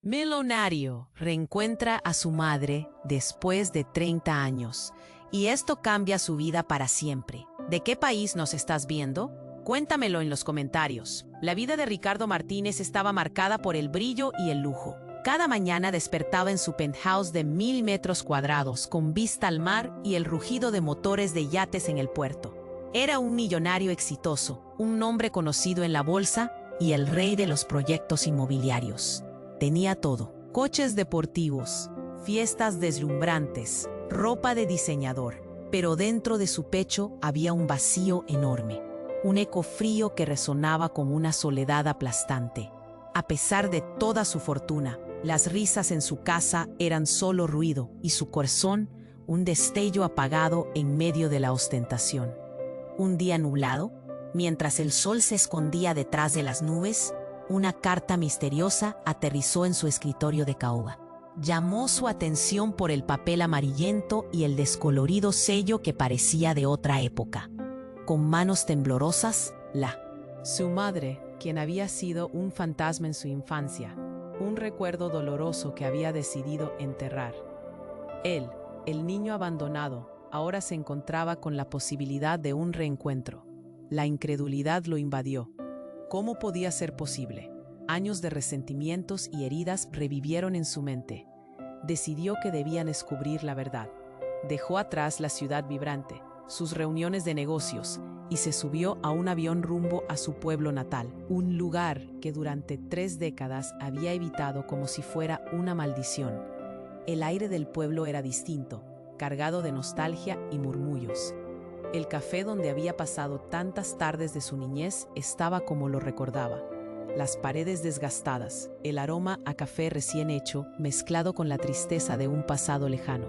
Millonario reencuentra a su madre después de 30 años y esto cambia su vida para siempre. ¿De qué país nos estás viendo? Cuéntamelo en los comentarios. La vida de Ricardo Martínez estaba marcada por el brillo y el lujo. Cada mañana despertaba en su penthouse de 1000 metros cuadrados, con vista al mar y el rugido de motores de yates en el puerto. Era un millonario exitoso, un hombre conocido en la bolsa y el rey de los proyectos inmobiliarios. Tenía todo: coches deportivos, fiestas deslumbrantes, ropa de diseñador. Pero dentro de su pecho había un vacío enorme, un eco frío que resonaba con una soledad aplastante. A pesar de toda su fortuna, las risas en su casa eran solo ruido y su corazón un destello apagado en medio de la ostentación. Un día nublado, mientras el sol se escondía detrás de las nubes, una carta misteriosa aterrizó en su escritorio de caoba. Llamó su atención por el papel amarillento y el descolorido sello que parecía de otra época. Con manos temblorosas, su madre, quien había sido un fantasma en su infancia, un recuerdo doloroso que había decidido enterrar. Él, el niño abandonado, ahora se encontraba con la posibilidad de un reencuentro. La incredulidad lo invadió. ¿Cómo podía ser posible? Años de resentimientos y heridas revivieron en su mente. Decidió que debían descubrir la verdad. Dejó atrás la ciudad vibrante, sus reuniones de negocios, y se subió a un avión rumbo a su pueblo natal, un lugar que durante 3 décadas había evitado como si fuera una maldición. El aire del pueblo era distinto, cargado de nostalgia y murmullos. El café donde había pasado tantas tardes de su niñez estaba como lo recordaba. Las paredes desgastadas, el aroma a café recién hecho, mezclado con la tristeza de un pasado lejano.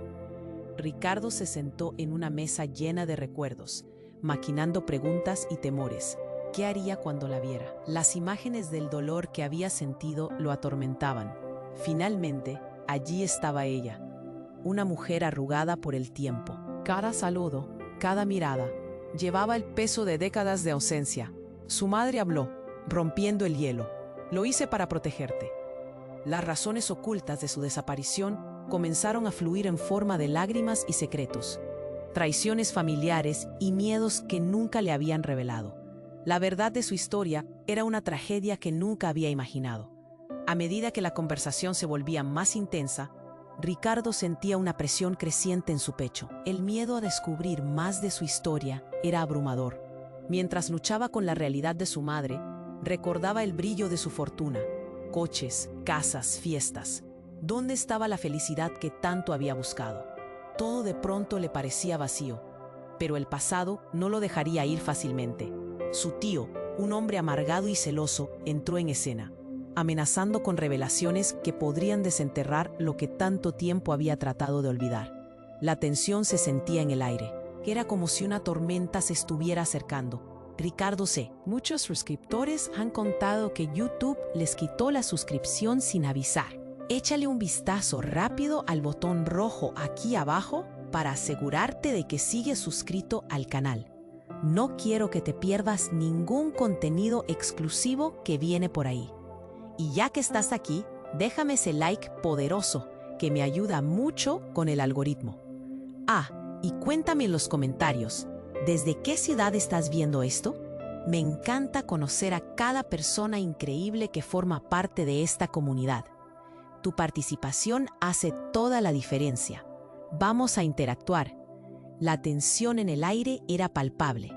Ricardo se sentó en una mesa llena de recuerdos, maquinando preguntas y temores. ¿Qué haría cuando la viera? Las imágenes del dolor que había sentido lo atormentaban. Finalmente, allí estaba ella, una mujer arrugada por el tiempo. Cada saludo, cada mirada, llevaba el peso de décadas de ausencia. Su madre habló, rompiendo el hielo. Lo hice para protegerte. Las razones ocultas de su desaparición comenzaron a fluir en forma de lágrimas y secretos, traiciones familiares y miedos que nunca le habían revelado. La verdad de su historia era una tragedia que nunca había imaginado. A medida que la conversación se volvía más intensa, Ricardo sentía una presión creciente en su pecho. El miedo a descubrir más de su historia era abrumador. Mientras luchaba con la realidad de su madre, recordaba el brillo de su fortuna: coches, casas, fiestas. ¿Dónde estaba la felicidad que tanto había buscado? Todo de pronto le parecía vacío, pero el pasado no lo dejaría ir fácilmente. Su tío, un hombre amargado y celoso, entró en escena, amenazando con revelaciones que podrían desenterrar lo que tanto tiempo había tratado de olvidar. La tensión se sentía en el aire. Era como si una tormenta se estuviera acercando. Ricardo C. Muchos suscriptores han contado que YouTube les quitó la suscripción sin avisar. Échale un vistazo rápido al botón rojo aquí abajo para asegurarte de que sigues suscrito al canal. No quiero que te pierdas ningún contenido exclusivo que viene por ahí. Y ya que estás aquí, déjame ese like poderoso que me ayuda mucho con el algoritmo. Y cuéntame en los comentarios, ¿desde qué ciudad estás viendo esto? Me encanta conocer a cada persona increíble que forma parte de esta comunidad. Tu participación hace toda la diferencia. Vamos a interactuar. La tensión en el aire era palpable.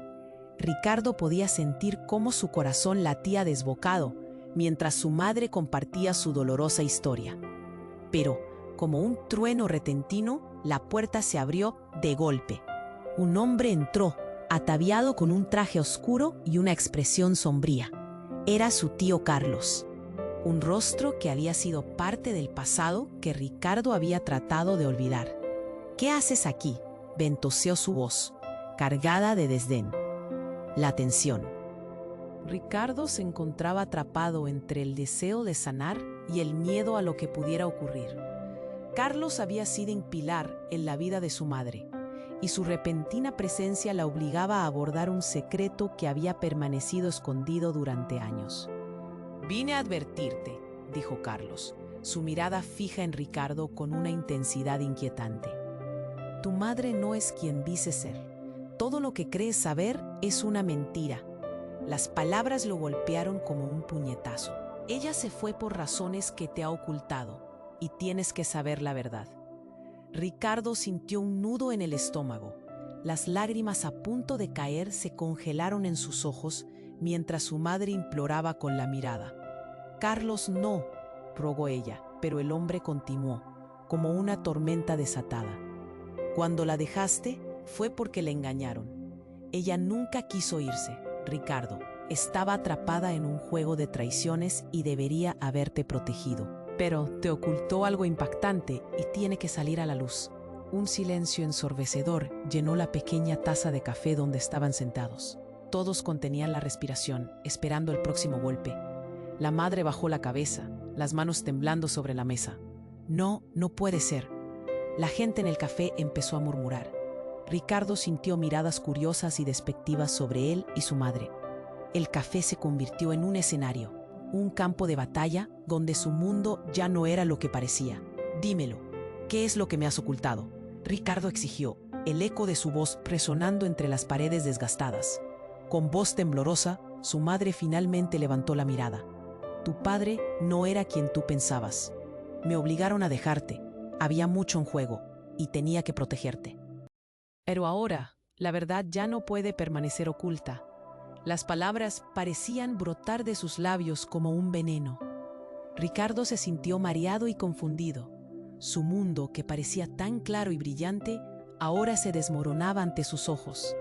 Ricardo podía sentir cómo su corazón latía desbocado mientras su madre compartía su dolorosa historia. Pero, como un trueno repentino, la puerta se abrió de golpe. Un hombre entró, ataviado con un traje oscuro y una expresión sombría. Era su tío Carlos. Un rostro que había sido parte del pasado que Ricardo había tratado de olvidar. ¿Qué haces aquí?, ventoseó su voz, cargada de desdén. La tensión. Ricardo se encontraba atrapado entre el deseo de sanar y el miedo a lo que pudiera ocurrir. Carlos había sido un pilar en la vida de su madre, y su repentina presencia la obligaba a abordar un secreto que había permanecido escondido durante años. «Vine a advertirte», dijo Carlos. su mirada fija en Ricardo con una intensidad inquietante. Tu madre no es quien dice ser. Todo lo que crees saber es una mentira. Las palabras lo golpearon como un puñetazo. Ella se fue por razones que te ha ocultado, y tienes que saber la verdad. Ricardo sintió un nudo en el estómago. Las lágrimas a punto de caer se congelaron en sus ojos mientras su madre imploraba con la mirada. Carlos, no, rogó ella, pero el hombre continuó, como una tormenta desatada. Cuando la dejaste, fue porque le engañaron. Ella nunca quiso irse, Ricardo. Estaba atrapada en un juego de traiciones y debería haberte protegido. Pero te ocultó algo impactante y tiene que salir a la luz. Un silencio ensordecedor llenó la pequeña taza de café donde estaban sentados. Todos contenían la respiración, esperando el próximo golpe. La madre bajó la cabeza, las manos temblando sobre la mesa. No, no puede ser. La gente en el café empezó a murmurar. Ricardo sintió miradas curiosas y despectivas sobre él y su madre. El café se convirtió en un escenario, un campo de batalla donde su mundo ya no era lo que parecía. Dímelo, ¿qué es lo que me has ocultado?, Ricardo exigió, el eco de su voz resonando entre las paredes desgastadas. Con voz temblorosa, su madre finalmente levantó la mirada. Tu padre no era quien tú pensabas. Me obligaron a dejarte. Había mucho en juego y tenía que protegerte. Pero ahora, la verdad ya no puede permanecer oculta. Las palabras parecían brotar de sus labios como un veneno. Ricardo se sintió mareado y confundido. Su mundo, que parecía tan claro y brillante, ahora se desmoronaba ante sus ojos.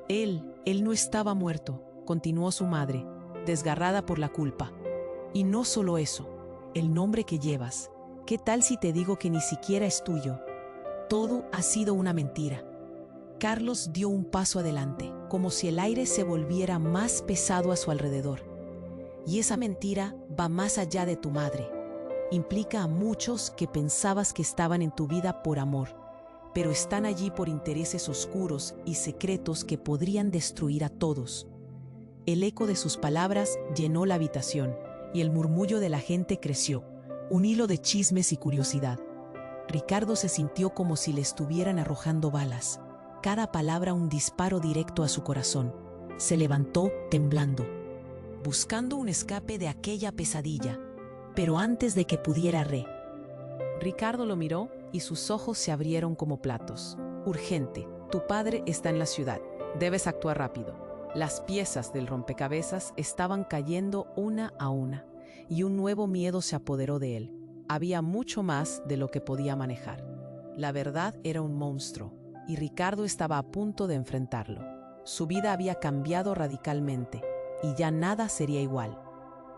Él no estaba muerto, continuó su madre, desgarrada por la culpa. Y no solo eso, el nombre que llevas. ¿Qué tal si te digo que ni siquiera es tuyo? Todo ha sido una mentira. Carlos dio un paso adelante, como si el aire se volviera más pesado a su alrededor. Y esa mentira va más allá de tu madre. Implica a muchos que pensabas que estaban en tu vida por amor, pero están allí por intereses oscuros y secretos que podrían destruir a todos. El eco de sus palabras llenó la habitación y el murmullo de la gente creció, un hilo de chismes y curiosidad. Ricardo se sintió como si le estuvieran arrojando balas, cada palabra un disparo directo a su corazón. Se levantó temblando, buscando un escape de aquella pesadilla, pero antes de que pudiera Ricardo lo miró y sus ojos se abrieron como platos. Urgente, tu padre está en la ciudad. Debes actuar rápido. Las piezas del rompecabezas estaban cayendo una a una, y un nuevo miedo se apoderó de él. Había mucho más de lo que podía manejar. La verdad era un monstruo, y Ricardo estaba a punto de enfrentarlo. Su vida había cambiado radicalmente, y ya nada sería igual.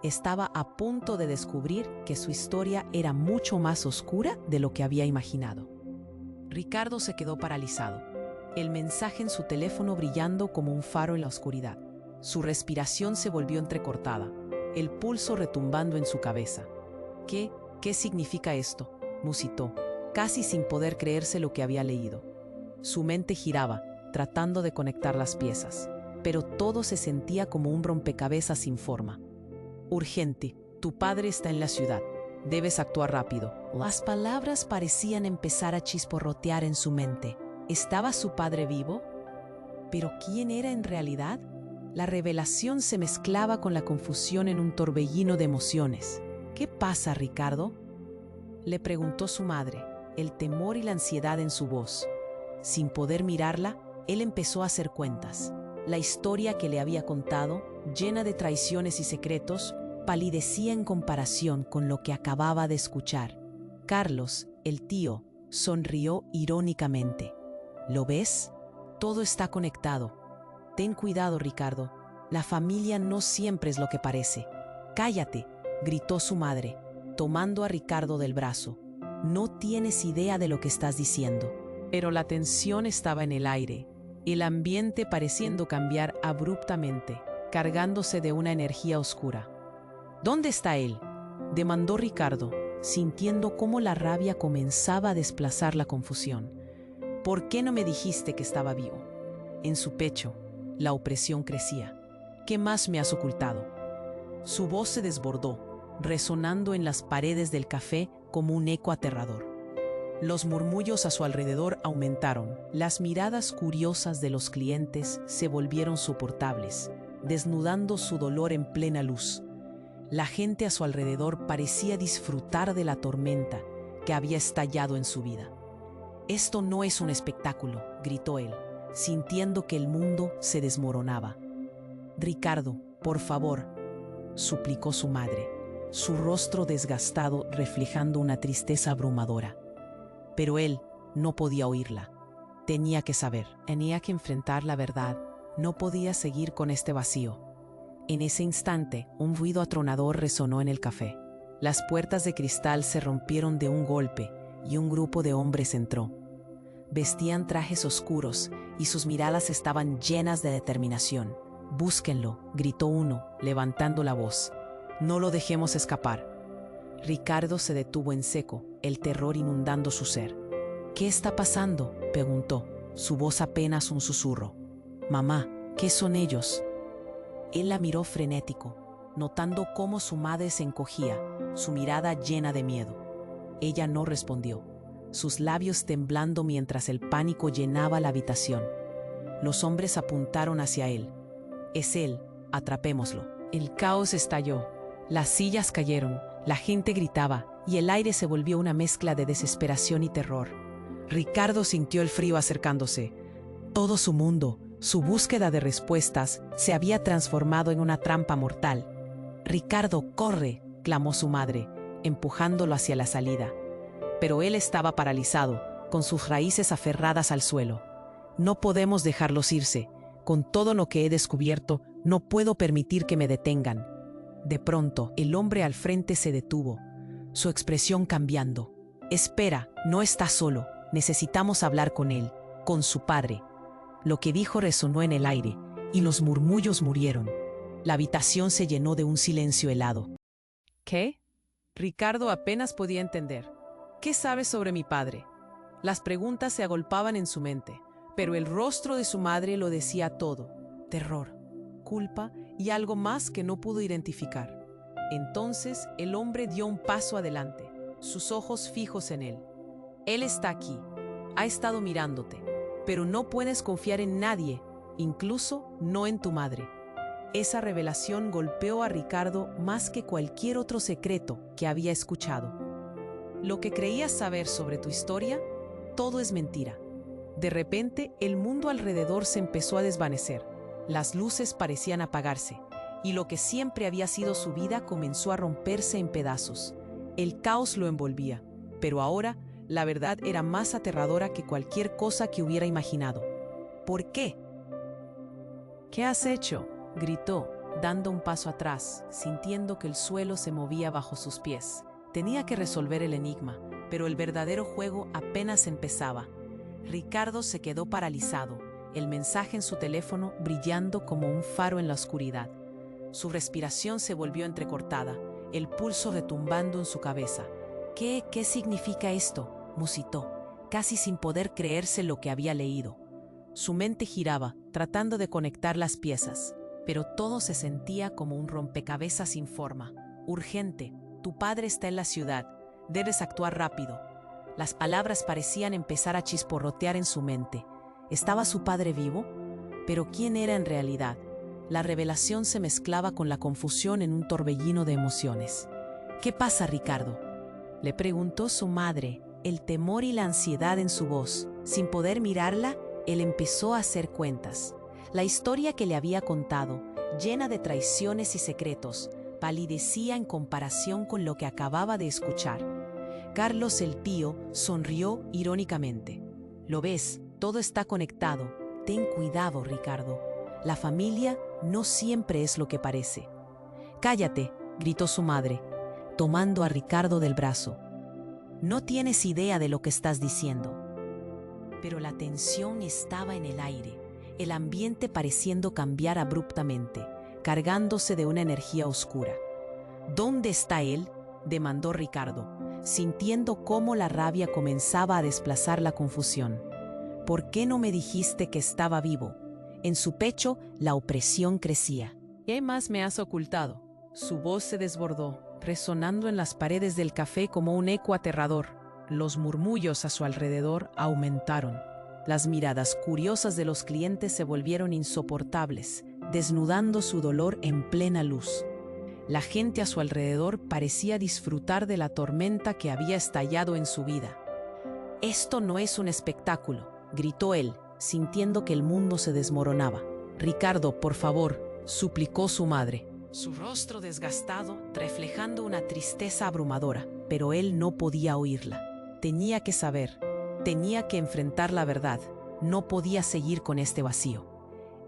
Estaba a punto de descubrir que su historia era mucho más oscura de lo que había imaginado. Ricardo se quedó paralizado, el mensaje en su teléfono brillando como un faro en la oscuridad. Su respiración se volvió entrecortada, el pulso retumbando en su cabeza. ¿Qué significa esto?, musitó, casi sin poder creerse lo que había leído. Su mente giraba, tratando de conectar las piezas, pero todo se sentía como un rompecabezas sin forma. Urgente, tu padre está en la ciudad. Debes actuar rápido. Las palabras parecían empezar a chisporrotear en su mente. ¿Estaba su padre vivo? ¿Pero quién era en realidad? La revelación se mezclaba con la confusión en un torbellino de emociones. ¿Qué pasa, Ricardo?, le preguntó su madre, el temor y la ansiedad en su voz. Sin poder mirarla, él empezó a hacer cuentas. La historia que le había contado, llena de traiciones y secretos, palidecía en comparación con lo que acababa de escuchar. Carlos, el tío, sonrió irónicamente. ¿Lo ves? Todo está conectado. Ten cuidado, Ricardo. La familia no siempre es lo que parece. ¡Cállate!, gritó su madre, tomando a Ricardo del brazo. No tienes idea de lo que estás diciendo. Pero la tensión estaba en el aire, el ambiente pareciendo cambiar abruptamente, cargándose de una energía oscura. ¿Dónde está él?, demandó Ricardo, sintiendo cómo la rabia comenzaba a desplazar la confusión. ¿Por qué no me dijiste que estaba vivo? En su pecho, la opresión crecía. ¿Qué más me has ocultado? Su voz se desbordó, resonando en las paredes del café como un eco aterrador. Los murmullos a su alrededor aumentaron. Las miradas curiosas de los clientes se volvieron soportables, desnudando su dolor en plena luz. La gente a su alrededor parecía disfrutar de la tormenta que había estallado en su vida. «Esto no es un espectáculo», gritó él, sintiendo que el mundo se desmoronaba. «Ricardo, por favor», suplicó su madre, su rostro desgastado reflejando una tristeza abrumadora. Pero él no podía oírla. Tenía que saber, tenía que enfrentar la verdad. No podía seguir con este vacío. En ese instante, un ruido atronador resonó en el café. Las puertas de cristal se rompieron de un golpe y un grupo de hombres entró. Vestían trajes oscuros y sus miradas estaban llenas de determinación. «Búsquenlo», gritó uno, levantando la voz. «No lo dejemos escapar». Ricardo se detuvo en seco, el terror inundando su ser. «¿Qué está pasando?», preguntó, su voz apenas un susurro. «Mamá, ¿qué son ellos?». Él la miró frenético, notando cómo su madre se encogía, su mirada llena de miedo. Ella no respondió, sus labios temblando mientras el pánico llenaba la habitación. Los hombres apuntaron hacia él. «Es él, atrapémoslo». El caos estalló. Las sillas cayeron, la gente gritaba y el aire se volvió una mezcla de desesperación y terror. Ricardo sintió el frío acercándose. Todo su mundo, su búsqueda de respuestas, se había transformado en una trampa mortal. «Ricardo, corre», clamó su madre, empujándolo hacia la salida. Pero él estaba paralizado, con sus raíces aferradas al suelo. «No podemos dejarlos irse. Con todo lo que he descubierto, no puedo permitir que me detengan». De pronto, el hombre al frente se detuvo, su expresión cambiando. «Espera, no está solo. Necesitamos hablar con él, con su padre». Lo que dijo resonó en el aire, y los murmullos murieron. La habitación se llenó de un silencio helado. «¿Qué?», Ricardo apenas podía entender. «¿Qué sabes sobre mi padre?». Las preguntas se agolpaban en su mente, pero el rostro de su madre lo decía todo: terror, culpa y algo más que no pudo identificar. Entonces el hombre dio un paso adelante, sus ojos fijos en él. «Él está aquí, ha estado mirándote, pero no puedes confiar en nadie, incluso no en tu madre». Esa revelación golpeó a Ricardo más que cualquier otro secreto que había escuchado. «Lo que creías saber sobre tu historia, todo es mentira». De repente, el mundo alrededor se empezó a desvanecer. Las luces parecían apagarse, y lo que siempre había sido su vida comenzó a romperse en pedazos. El caos lo envolvía, pero ahora la verdad era más aterradora que cualquier cosa que hubiera imaginado. «¿Por qué?». «¿Qué has hecho?», gritó, dando un paso atrás, sintiendo que el suelo se movía bajo sus pies. Tenía que resolver el enigma, pero el verdadero juego apenas empezaba. Ricardo se quedó paralizado, el mensaje en su teléfono brillando como un faro en la oscuridad. Su respiración se volvió entrecortada, el pulso retumbando en su cabeza. ¿Qué significa esto?», musitó, casi sin poder creerse lo que había leído. Su mente giraba, tratando de conectar las piezas, pero todo se sentía como un rompecabezas sin forma. «Urgente, tu padre está en la ciudad, debes actuar rápido». Las palabras parecían empezar a chisporrotear en su mente. ¿Estaba su padre vivo? ¿Pero quién era en realidad? La revelación se mezclaba con la confusión en un torbellino de emociones. «¿Qué pasa, Ricardo?», le preguntó su madre, el temor y la ansiedad en su voz. Sin poder mirarla, él empezó a hacer cuentas. La historia que le había contado, llena de traiciones y secretos, palidecía en comparación con lo que acababa de escuchar. Carlos el tío sonrió irónicamente. «Lo ves, todo está conectado. Ten cuidado, Ricardo. La familia no siempre es lo que parece». «Cállate», gritó su madre, tomando a Ricardo del brazo. «No tienes idea de lo que estás diciendo». Pero la tensión estaba en el aire, el ambiente pareciendo cambiar abruptamente, cargándose de una energía oscura. «¿Dónde está él?», demandó Ricardo, sintiendo cómo la rabia comenzaba a desplazar la confusión. «¿Por qué no me dijiste que estaba vivo?». En su pecho la opresión crecía. «¿Qué más me has ocultado?». Su voz se desbordó. resonando en las paredes del café como un eco aterrador. Los murmullos a su alrededor aumentaron. Las miradas curiosas de los clientes se volvieron insoportables, desnudando su dolor en plena luz. La gente a su alrededor parecía disfrutar de la tormenta que había estallado en su vida. «Esto no es un espectáculo», gritó él, sintiendo que el mundo se desmoronaba. «Ricardo, por favor», suplicó su madre, su rostro desgastado, reflejando una tristeza abrumadora, pero él no podía oírla. Tenía que saber, tenía que enfrentar la verdad, no podía seguir con este vacío.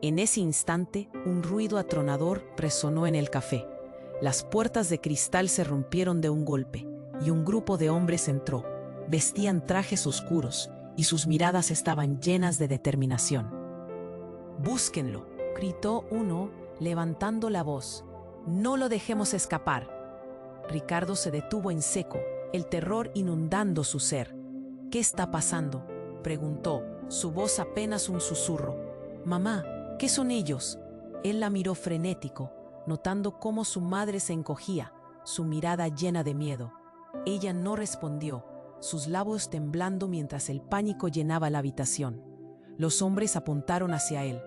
En ese instante, un ruido atronador resonó en el café. Las puertas de cristal se rompieron de un golpe, y un grupo de hombres entró. Vestían trajes oscuros, y sus miradas estaban llenas de determinación. «Búsquenlo», gritó uno, levantando la voz. «No lo dejemos escapar». Ricardo se detuvo en seco, el terror inundando su ser. «¿Qué está pasando?», preguntó, su voz apenas un susurro. «Mamá, ¿qué son ellos?». Él la miró frenético, notando cómo su madre se encogía, su mirada llena de miedo. Ella no respondió, sus labios temblando mientras el pánico llenaba la habitación. Los hombres apuntaron hacia él.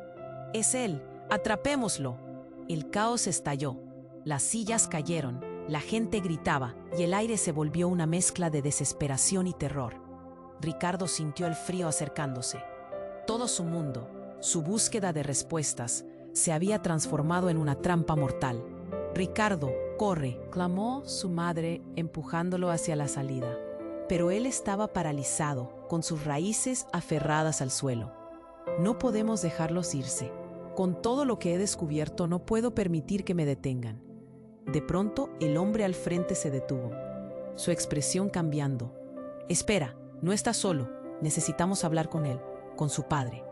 «¡Es él! ¡Atrapémoslo!». El caos estalló. Las sillas cayeron, la gente gritaba y el aire se volvió una mezcla de desesperación y terror. Ricardo sintió el frío acercándose. Todo su mundo, su búsqueda de respuestas, se había transformado en una trampa mortal. «Ricardo, corre», clamó su madre, empujándolo hacia la salida. Pero él estaba paralizado, con sus raíces aferradas al suelo. «No podemos dejarlos irse. Con todo lo que he descubierto, no puedo permitir que me detengan». De pronto, el hombre al frente se detuvo, su expresión cambiando. «Espera, no estás solo. Necesitamos hablar con él, con su padre».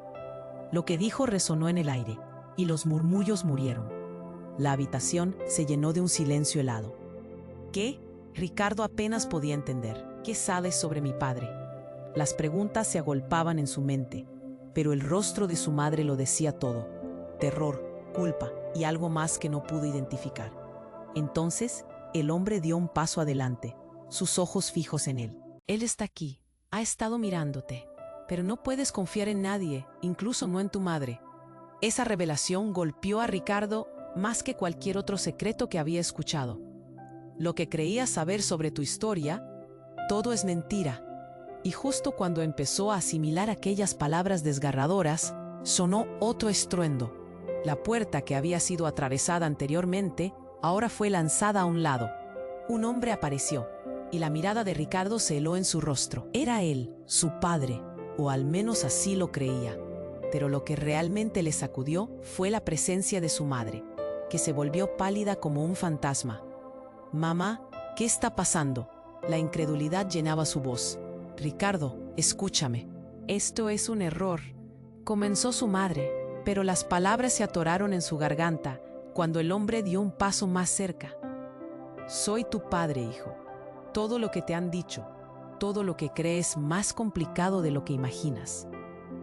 Lo que dijo resonó en el aire, y los murmullos murieron. La habitación se llenó de un silencio helado. «¿Qué?», Ricardo apenas podía entender. «¿Qué sabes sobre mi padre?». Las preguntas se agolpaban en su mente, pero el rostro de su madre lo decía todo. Terror, culpa y algo más que no pudo identificar. Entonces, el hombre dio un paso adelante, sus ojos fijos en él. «Él está aquí, ha estado mirándote, pero no puedes confiar en nadie, incluso no en tu madre». Esa revelación golpeó a Ricardo más que cualquier otro secreto que había escuchado. «Lo que creías saber sobre tu historia, todo es mentira». Y justo cuando empezó a asimilar aquellas palabras desgarradoras, sonó otro estruendo. La puerta que había sido atravesada anteriormente, ahora fue lanzada a un lado. Un hombre apareció, y la mirada de Ricardo se heló en su rostro. Era él, su padre, o al menos así lo creía. Pero lo que realmente le sacudió fue la presencia de su madre, que se volvió pálida como un fantasma. «Mamá, ¿qué está pasando?». La incredulidad llenaba su voz. «Ricardo, escúchame. Esto es un error», comenzó su madre, pero las palabras se atoraron en su garganta cuando el hombre dio un paso más cerca. «Soy tu padre, hijo. Todo lo que te han dicho, todo lo que crees, más complicado de lo que imaginas».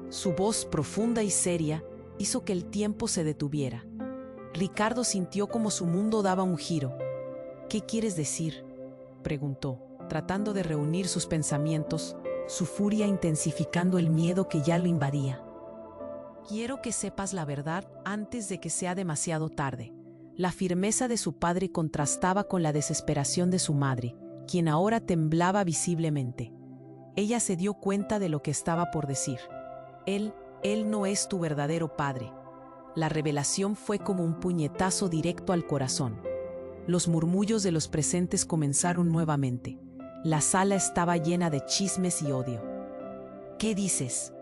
Su voz profunda y seria hizo que el tiempo se detuviera. Ricardo sintió como su mundo daba un giro. «¿Qué quieres decir?», preguntó, tratando de reunir sus pensamientos, su furia intensificando el miedo que ya lo invadía. «Quiero que sepas la verdad antes de que sea demasiado tarde». La firmeza de su padre contrastaba con la desesperación de su madre, quien ahora temblaba visiblemente. Ella se dio cuenta de lo que estaba por decir. Él no es tu verdadero padre». La revelación fue como un puñetazo directo al corazón. Los murmullos de los presentes comenzaron nuevamente. La sala estaba llena de chismes y odio. «¿Qué dices?»,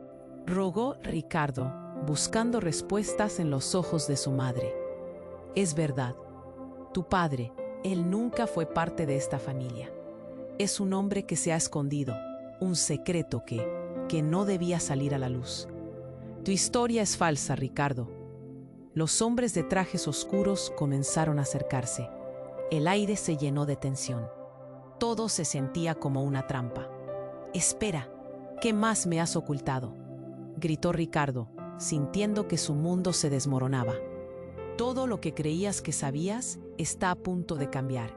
rogó Ricardo, buscando respuestas en los ojos de su madre. «Es verdad. Tu padre, él nunca fue parte de esta familia. Es un hombre que se ha escondido, un secreto que no debía salir a la luz. Tu historia es falsa, Ricardo». Los hombres de trajes oscuros comenzaron a acercarse. El aire se llenó de tensión. Todo se sentía como una trampa. «Espera, ¿qué más me has ocultado?», gritó Ricardo, sintiendo que su mundo se desmoronaba. «Todo lo que creías que sabías está a punto de cambiar.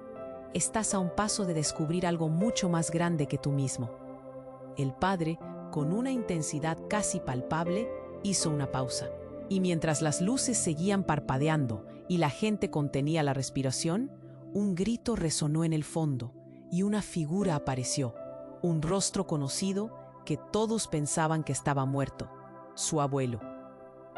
estás a un paso de descubrir algo mucho más grande que tú mismo. El padre, con una intensidad casi palpable, hizo una pausa. Y mientras las luces seguían parpadeando y la gente contenía la respiración, un grito resonó en el fondo y una figura apareció, un rostro conocido que todos pensaban que estaba muerto, su abuelo.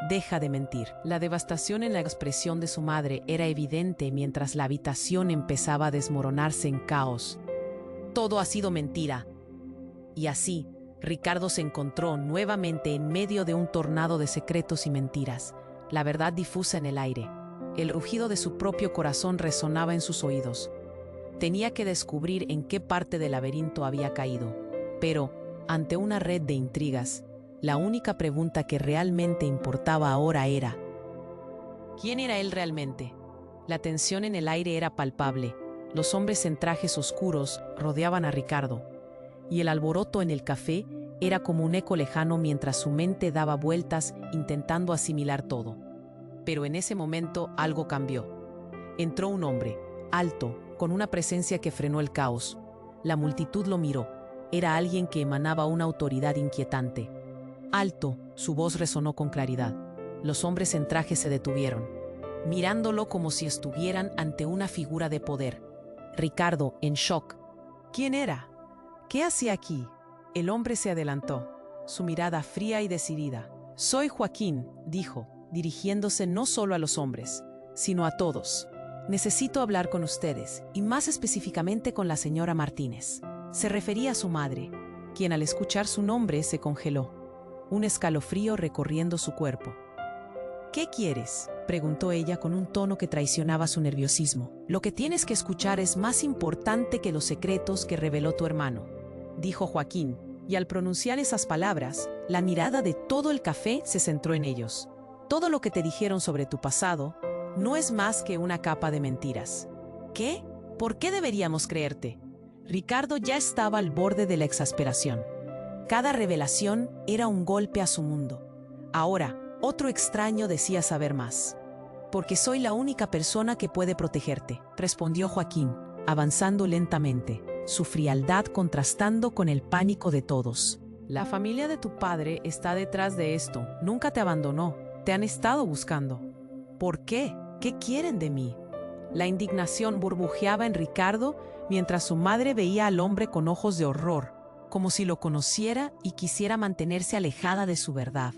Deja de mentir. La devastación en la expresión de su madre era evidente mientras la habitación empezaba a desmoronarse en caos. Todo ha sido mentira. Y así, Ricardo se encontró nuevamente en medio de un tornado de secretos y mentiras, la verdad difusa en el aire. El rugido de su propio corazón resonaba en sus oídos. Tenía que descubrir en qué parte del laberinto había caído. Pero, ante una red de intrigas, la única pregunta que realmente importaba ahora era: ¿quién era él realmente? La tensión en el aire era palpable. Los hombres en trajes oscuros rodeaban a Ricardo, y el alboroto en el café era como un eco lejano mientras su mente daba vueltas intentando asimilar todo. Pero en ese momento algo cambió. Entró un hombre, alto, con una presencia que frenó el caos. La multitud lo miró. Era alguien que emanaba una autoridad inquietante. Alto, su voz resonó con claridad. Los hombres en traje se detuvieron, mirándolo como si estuvieran ante una figura de poder. Ricardo, en shock. ¿Quién era? ¿Qué hacía aquí? El hombre se adelantó, su mirada fría y decidida. Soy Joaquín, dijo, dirigiéndose no solo a los hombres, sino a todos. Necesito hablar con ustedes, y más específicamente con la señora Martínez. Se refería a su madre, quien al escuchar su nombre se congeló, un escalofrío recorriendo su cuerpo. ¿Qué quieres?, preguntó ella con un tono que traicionaba su nerviosismo. Lo que tienes que escuchar es más importante que los secretos que reveló tu hermano, dijo Joaquín, y al pronunciar esas palabras, la mirada de todo el café se centró en ellos. Todo lo que te dijeron sobre tu pasado no es más que una capa de mentiras. ¿Qué? ¿Por qué deberíamos creerte? Ricardo ya estaba al borde de la exasperación. Cada revelación era un golpe a su mundo. Ahora, otro extraño decía saber más. Porque soy la única persona que puede protegerte, respondió Joaquín, avanzando lentamente, su frialdad contrastando con el pánico de todos. La familia de tu padre está detrás de esto. Nunca te abandonó. Te han estado buscando. ¿Por qué? ¿Qué quieren de mí? La indignación burbujeaba en Ricardo mientras su madre veía al hombre con ojos de horror, como si lo conociera y quisiera mantenerse alejada de su verdad.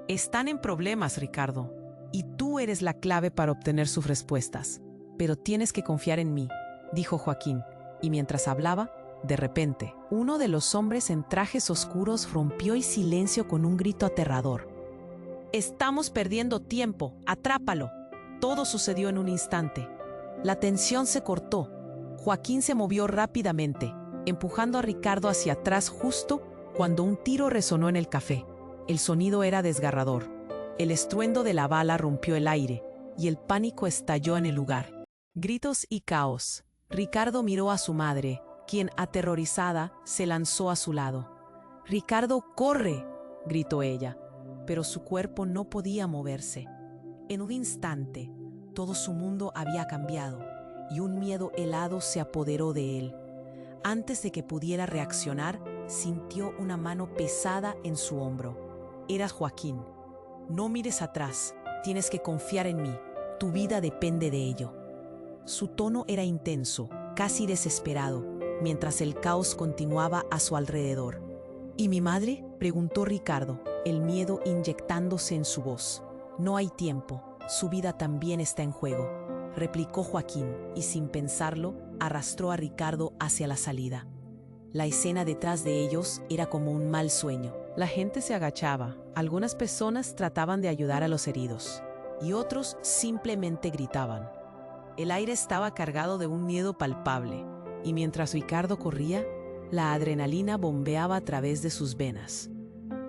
Están en problemas, Ricardo, y tú eres la clave para obtener sus respuestas. Pero tienes que confiar en mí, dijo Joaquín, y mientras hablaba, de repente, uno de los hombres en trajes oscuros rompió el silencio con un grito aterrador. «Estamos perdiendo tiempo, atrápalo». Todo sucedió en un instante. La tensión se cortó. Joaquín se movió rápidamente, empujando a Ricardo hacia atrás justo cuando un tiro resonó en el café. El sonido era desgarrador. El estruendo de la bala rompió el aire y el pánico estalló en el lugar. Gritos y caos. Ricardo miró a su madre, quien, aterrorizada, se lanzó a su lado. «Ricardo, corre», gritó ella, pero su cuerpo no podía moverse. En un instante, todo su mundo había cambiado y un miedo helado se apoderó de él. Antes de que pudiera reaccionar, sintió una mano pesada en su hombro. Era Joaquín. «No mires atrás, tienes que confiar en mí, tu vida depende de ello». Su tono era intenso, casi desesperado, mientras el caos continuaba a su alrededor. «¿Y mi madre?», preguntó Ricardo, el miedo inyectándose en su voz. «No hay tiempo, su vida también está en juego», replicó Joaquín, y sin pensarlo, arrastró a Ricardo hacia la salida. La escena detrás de ellos era como un mal sueño. La gente se agachaba, algunas personas trataban de ayudar a los heridos, y otros simplemente gritaban. El aire estaba cargado de un miedo palpable, y mientras Ricardo corría, la adrenalina bombeaba a través de sus venas.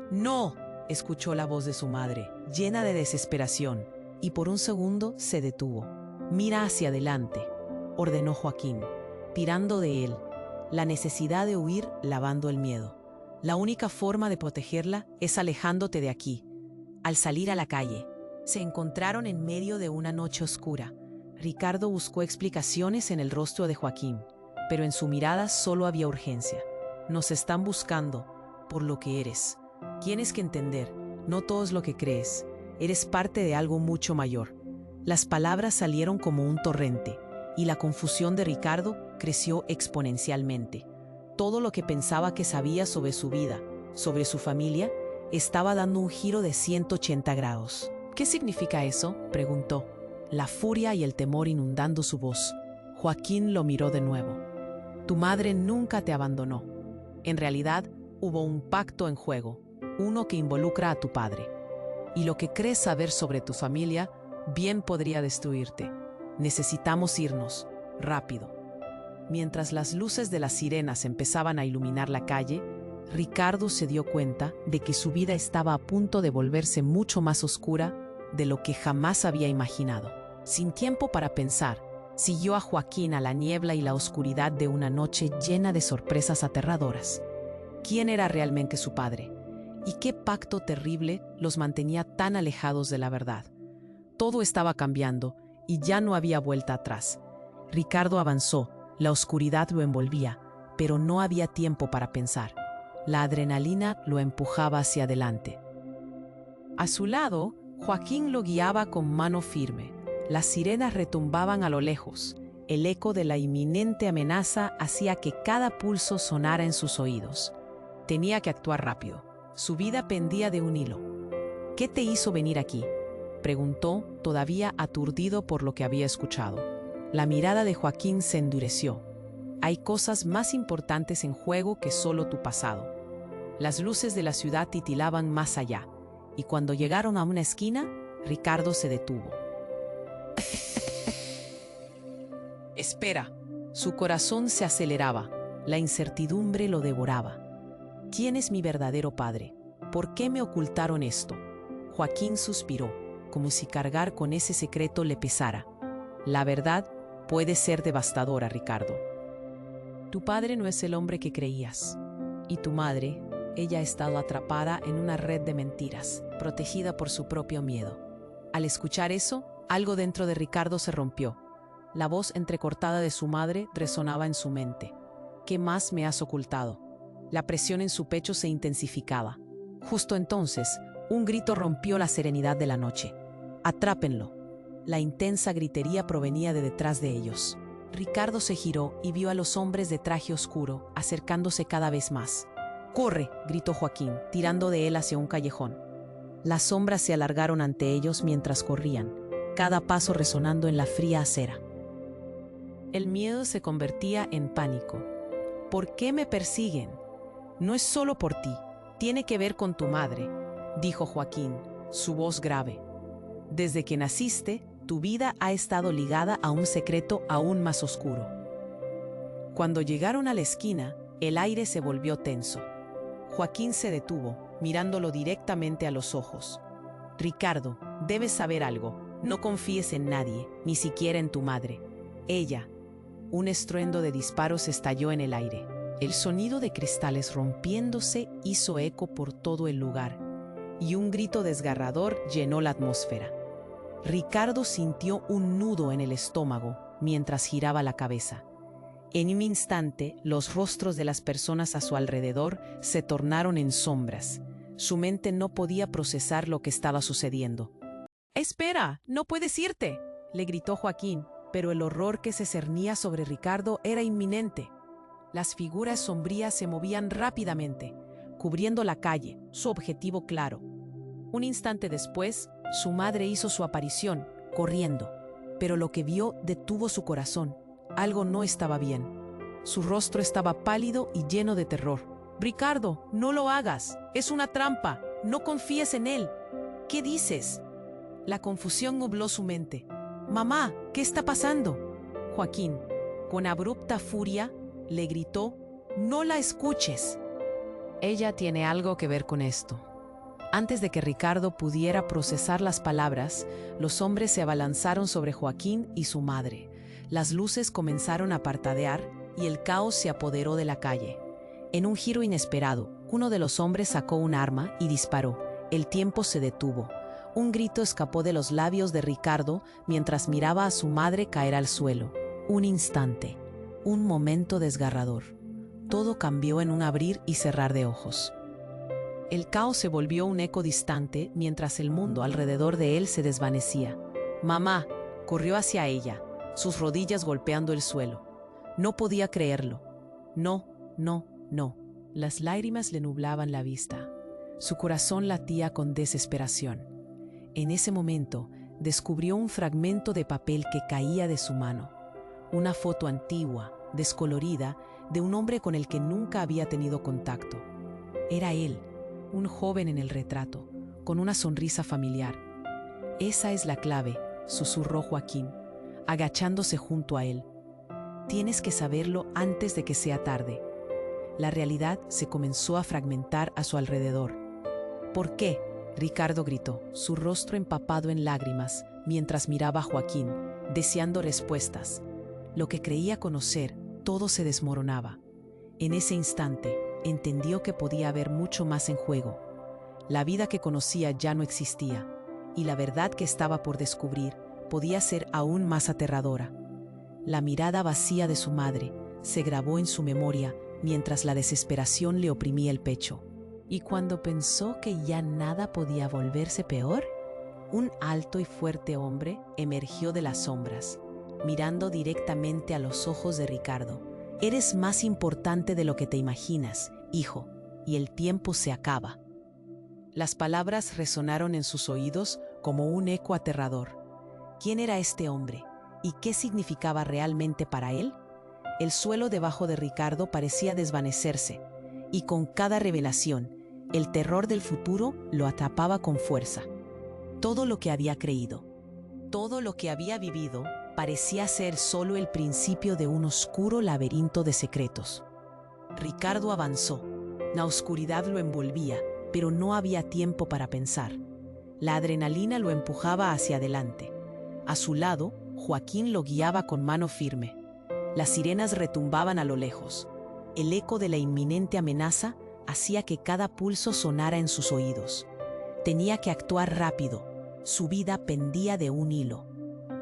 «¡No!», escuchó la voz de su madre, llena de desesperación, y por un segundo se detuvo. «Mira hacia adelante», ordenó Joaquín, tirando de él. La necesidad de huir lavando el miedo. La única forma de protegerla es alejándote de aquí. Al salir a la calle, se encontraron en medio de una noche oscura. Ricardo buscó explicaciones en el rostro de Joaquín, pero en su mirada solo había urgencia. Nos están buscando por lo que eres. Tienes que entender, no todo es lo que crees. Eres parte de algo mucho mayor. Las palabras salieron como un torrente, y la confusión de Ricardo creció exponencialmente. Todo lo que pensaba que sabía sobre su vida, sobre su familia, estaba dando un giro de 180 grados. ¿Qué significa eso?, preguntó, la furia y el temor inundando su voz. Joaquín lo miró de nuevo. Tu madre nunca te abandonó. En realidad, hubo un pacto en juego, uno que involucra a tu padre. Y lo que crees saber sobre tu familia bien podría destruirte. Necesitamos irnos, rápido. Mientras las luces de las sirenas empezaban a iluminar la calle, Ricardo se dio cuenta de que su vida estaba a punto de volverse mucho más oscura de lo que jamás había imaginado. Sin tiempo para pensar, siguió a Joaquín a la niebla y la oscuridad de una noche llena de sorpresas aterradoras. ¿Quién era realmente su padre? ¿Y qué pacto terrible los mantenía tan alejados de la verdad? Todo estaba cambiando y ya no había vuelta atrás. Ricardo avanzó, la oscuridad lo envolvía, pero no había tiempo para pensar. La adrenalina lo empujaba hacia adelante. A su lado, Joaquín lo guiaba con mano firme. Las sirenas retumbaban a lo lejos. El eco de la inminente amenaza hacía que cada pulso sonara en sus oídos. Tenía que actuar rápido. Su vida pendía de un hilo. ¿Qué te hizo venir aquí?, preguntó, todavía aturdido por lo que había escuchado. La mirada de Joaquín se endureció. Hay cosas más importantes en juego que solo tu pasado. Las luces de la ciudad titilaban más allá, y cuando llegaron a una esquina, Ricardo se detuvo. Espera. Su corazón se aceleraba. La incertidumbre lo devoraba. ¿Quién es mi verdadero padre? ¿Por qué me ocultaron esto? Joaquín suspiró, como si cargar con ese secreto le pesara. La verdad puede ser devastadora, Ricardo. Tu padre no es el hombre que creías. Y tu madre, ella ha estado atrapada en una red de mentiras, protegida por su propio miedo. Al escuchar eso, algo dentro de Ricardo se rompió. La voz entrecortada de su madre resonaba en su mente. ¿Qué más me has ocultado? La presión en su pecho se intensificaba. Justo entonces, un grito rompió la serenidad de la noche. ¡Atrápenlo! La intensa gritería provenía de detrás de ellos. Ricardo se giró y vio a los hombres de traje oscuro acercándose cada vez más. ¡Corre!, gritó Joaquín, tirando de él hacia un callejón. Las sombras se alargaron ante ellos mientras corrían, cada paso resonando en la fría acera. El miedo se convertía en pánico. ¿Por qué me persiguen? No es solo por ti, tiene que ver con tu madre, dijo Joaquín, su voz grave. Desde que naciste, tu vida ha estado ligada a un secreto aún más oscuro. Cuando llegaron a la esquina, el aire se volvió tenso. Joaquín se detuvo, mirándolo directamente a los ojos. Ricardo, debes saber algo. No confíes en nadie, ni siquiera en tu madre. Ella. Un estruendo de disparos estalló en el aire. El sonido de cristales rompiéndose hizo eco por todo el lugar, y un grito desgarrador llenó la atmósfera. Ricardo sintió un nudo en el estómago mientras giraba la cabeza. En un instante, los rostros de las personas a su alrededor se tornaron en sombras. Su mente no podía procesar lo que estaba sucediendo. «¡Espera! ¡No puedes irte!», le gritó Joaquín, pero el horror que se cernía sobre Ricardo era inminente. Las figuras sombrías se movían rápidamente, cubriendo la calle, su objetivo claro. Un instante después, su madre hizo su aparición, corriendo, pero lo que vio detuvo su corazón. Algo no estaba bien. Su rostro estaba pálido y lleno de terror. «Ricardo, no lo hagas. Es una trampa. No confíes en él». «¿Qué dices?». La confusión nubló su mente. «Mamá, ¿qué está pasando?». Joaquín, con abrupta furia, le gritó: «No la escuches. Ella tiene algo que ver con esto». Antes de que Ricardo pudiera procesar las palabras, los hombres se abalanzaron sobre Joaquín y su madre. Las luces comenzaron a parpadear y el caos se apoderó de la calle. En un giro inesperado, uno de los hombres sacó un arma y disparó. El tiempo se detuvo. Un grito escapó de los labios de Ricardo mientras miraba a su madre caer al suelo. Un instante, un momento desgarrador. Todo cambió en un abrir y cerrar de ojos. El caos se volvió un eco distante mientras el mundo alrededor de él se desvanecía. Mamá corrió hacia ella, sus rodillas golpeando el suelo. No podía creerlo. No, no, no. Las lágrimas le nublaban la vista. Su corazón latía con desesperación. En ese momento, descubrió un fragmento de papel que caía de su mano. Una foto antigua, descolorida, de un hombre con el que nunca había tenido contacto. Era él, un joven en el retrato, con una sonrisa familiar. «Esa es la clave», susurró Joaquín, agachándose junto a él. «Tienes que saberlo antes de que sea tarde». La realidad se comenzó a fragmentar a su alrededor. «¿Por qué?», Ricardo gritó, su rostro empapado en lágrimas, mientras miraba a Joaquín, deseando respuestas. Lo que creía conocer, todo se desmoronaba. En ese instante, entendió que podía haber mucho más en juego. La vida que conocía ya no existía, y la verdad que estaba por descubrir podía ser aún más aterradora. La mirada vacía de su madre se grabó en su memoria mientras la desesperación le oprimía el pecho. Y cuando pensó que ya nada podía volverse peor, un alto y fuerte hombre emergió de las sombras, mirando directamente a los ojos de Ricardo. «Eres más importante de lo que te imaginas, hijo, y el tiempo se acaba». Las palabras resonaron en sus oídos como un eco aterrador. ¿Quién era este hombre? ¿Y qué significaba realmente para él? El suelo debajo de Ricardo parecía desvanecerse, y con cada revelación, el terror del futuro lo atrapaba con fuerza. Todo lo que había creído, todo lo que había vivido, parecía ser solo el principio de un oscuro laberinto de secretos. Ricardo avanzó. La oscuridad lo envolvía, pero no había tiempo para pensar. La adrenalina lo empujaba hacia adelante. A su lado, Joaquín lo guiaba con mano firme. Las sirenas retumbaban a lo lejos. El eco de la inminente amenaza hacía que cada pulso sonara en sus oídos. Tenía que actuar rápido. Su vida pendía de un hilo.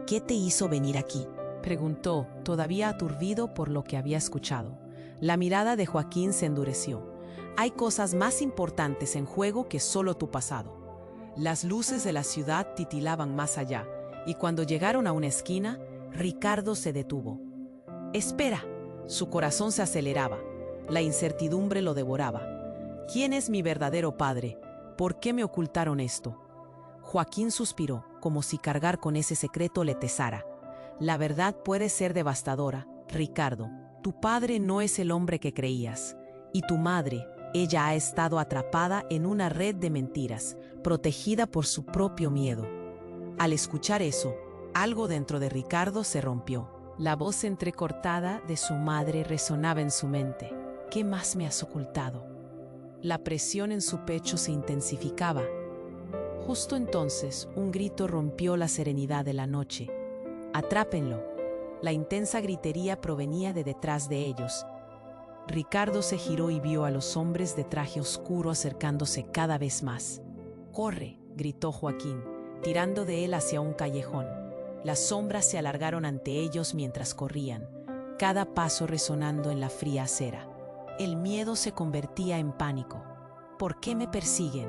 «¿Qué te hizo venir aquí?», preguntó, todavía aturdido por lo que había escuchado. La mirada de Joaquín se endureció. «Hay cosas más importantes en juego que solo tu pasado». Las luces de la ciudad titilaban más allá, y cuando llegaron a una esquina, Ricardo se detuvo. «Espera». Su corazón se aceleraba. La incertidumbre lo devoraba. «¿Quién es mi verdadero padre? ¿Por qué me ocultaron esto?». Joaquín suspiró, como si cargar con ese secreto le pesara. «La verdad puede ser devastadora, Ricardo. Tu padre no es el hombre que creías. Y tu madre, ella ha estado atrapada en una red de mentiras, protegida por su propio miedo». Al escuchar eso, algo dentro de Ricardo se rompió. La voz entrecortada de su madre resonaba en su mente. «¿Qué más me has ocultado?». La presión en su pecho se intensificaba. Justo entonces, un grito rompió la serenidad de la noche. «¡Atrápenlo!». La intensa gritería provenía de detrás de ellos. Ricardo se giró y vio a los hombres de traje oscuro acercándose cada vez más. «¡Corre!», gritó Joaquín, tirando de él hacia un callejón. Las sombras se alargaron ante ellos mientras corrían, cada paso resonando en la fría acera. El miedo se convertía en pánico. «¿Por qué me persiguen?».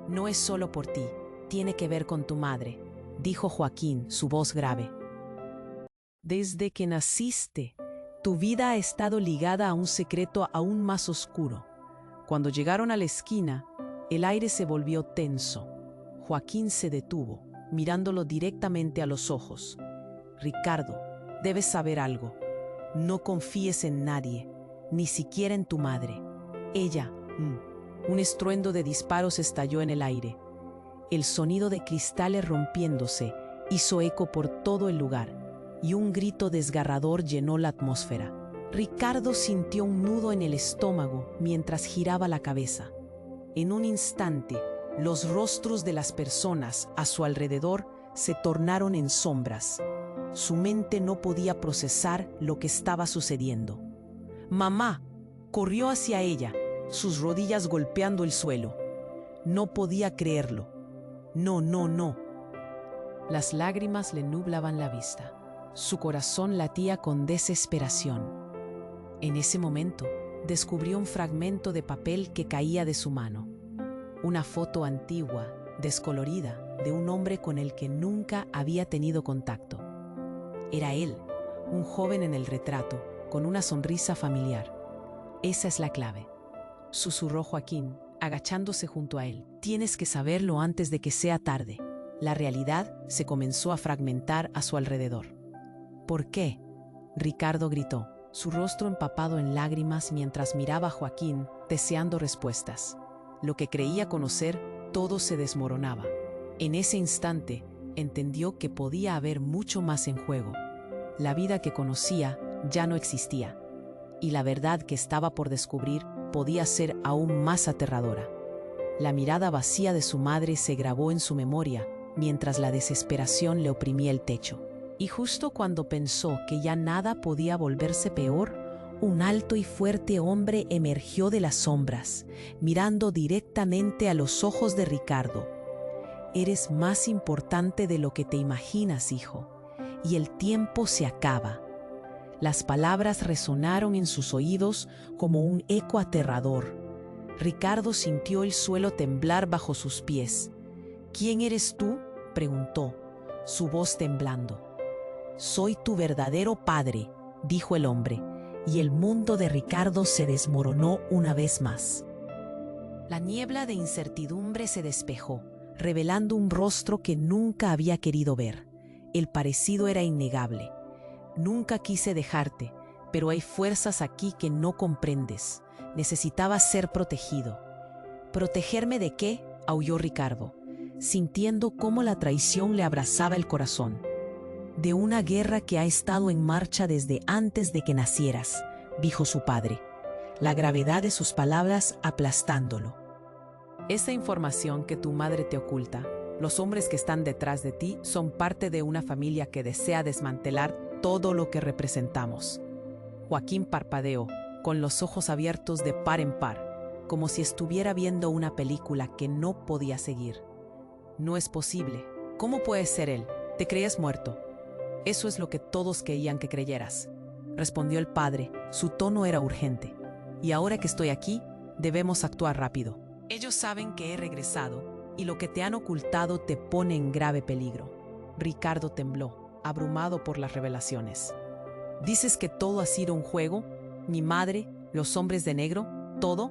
«No es solo por ti, tiene que ver con tu madre», dijo Joaquín, su voz grave. «Desde que naciste, tu vida ha estado ligada a un secreto aún más oscuro». Cuando llegaron a la esquina, el aire se volvió tenso. Joaquín se detuvo, mirándolo directamente a los ojos. «Ricardo, debes saber algo. No confíes en nadie, ni siquiera en tu madre. Ella...». Un estruendo de disparos estalló en el aire. El sonido de cristales rompiéndose hizo eco por todo el lugar, y un grito desgarrador llenó la atmósfera. Ricardo sintió un nudo en el estómago mientras giraba la cabeza. En un instante, los rostros de las personas a su alrededor se tornaron en sombras. Su mente no podía procesar lo que estaba sucediendo. «¡Mamá!», corrió hacia ella, sus rodillas golpeando el suelo. No podía creerlo. No, no, no. Las lágrimas le nublaban la vista. Su corazón latía con desesperación. En ese momento, descubrió un fragmento de papel que caía de su mano. Una foto antigua, descolorida, de un hombre con el que nunca había tenido contacto. Era él, un joven en el retrato, con una sonrisa familiar. Esa es la clave, susurró Joaquín, agachándose junto a él. Tienes que saberlo antes de que sea tarde. La realidad se comenzó a fragmentar a su alrededor. ¿Por qué? Ricardo gritó, su rostro empapado en lágrimas mientras miraba a Joaquín, deseando respuestas. Lo que creía conocer, todo se desmoronaba. En ese instante, entendió que podía haber mucho más en juego. La vida que conocía ya no existía, y la verdad que estaba por descubrir podía ser aún más aterradora. La mirada vacía de su madre se grabó en su memoria, mientras la desesperación le oprimía el techo. Y justo cuando pensó que ya nada podía volverse peor, un alto y fuerte hombre emergió de las sombras, mirando directamente a los ojos de Ricardo. Eres más importante de lo que te imaginas, hijo, y el tiempo se acaba. Las palabras resonaron en sus oídos como un eco aterrador. Ricardo sintió el suelo temblar bajo sus pies. ¿Quién eres tú?, preguntó, su voz temblando. Soy tu verdadero padre, dijo el hombre, y el mundo de Ricardo se desmoronó una vez más. La niebla de incertidumbre se despejó, revelando un rostro que nunca había querido ver. El parecido era innegable. Nunca quise dejarte, pero hay fuerzas aquí que no comprendes. Necesitabas ser protegido. ¿Protegerme de qué?, aulló Ricardo, sintiendo cómo la traición le abrazaba el corazón. De una guerra que ha estado en marcha desde antes de que nacieras, dijo su padre, la gravedad de sus palabras aplastándolo. Esa información que tu madre te oculta, los hombres que están detrás de ti son parte de una familia que desea desmantelar todo lo que representamos. Joaquín parpadeó, con los ojos abiertos de par en par, como si estuviera viendo una película que no podía seguir. No es posible. ¿Cómo puede ser él? Te creías muerto. Eso es lo que todos querían que creyeras, respondió el padre. Su tono era urgente. Y ahora que estoy aquí, debemos actuar rápido. Ellos saben que he regresado, y lo que te han ocultado te pone en grave peligro. Ricardo tembló, abrumado por las revelaciones. ¿Dices que todo ha sido un juego? ¿Mi madre? ¿Los hombres de negro? ¿Todo?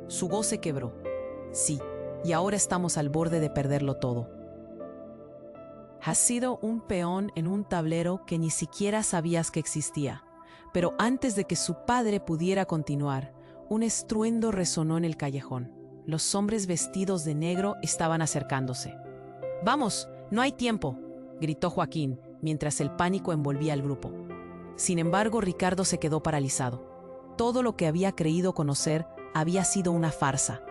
Su voz se quebró. Sí, y ahora estamos al borde de perderlo todo. Has sido un peón en un tablero que ni siquiera sabías que existía. Pero antes de que su padre pudiera continuar, un estruendo resonó en el callejón. Los hombres vestidos de negro estaban acercándose. «¡Vamos! ¡No hay tiempo!», gritó Joaquín, mientras el pánico envolvía al grupo. Sin embargo, Ricardo se quedó paralizado. Todo lo que había creído conocer había sido una farsa.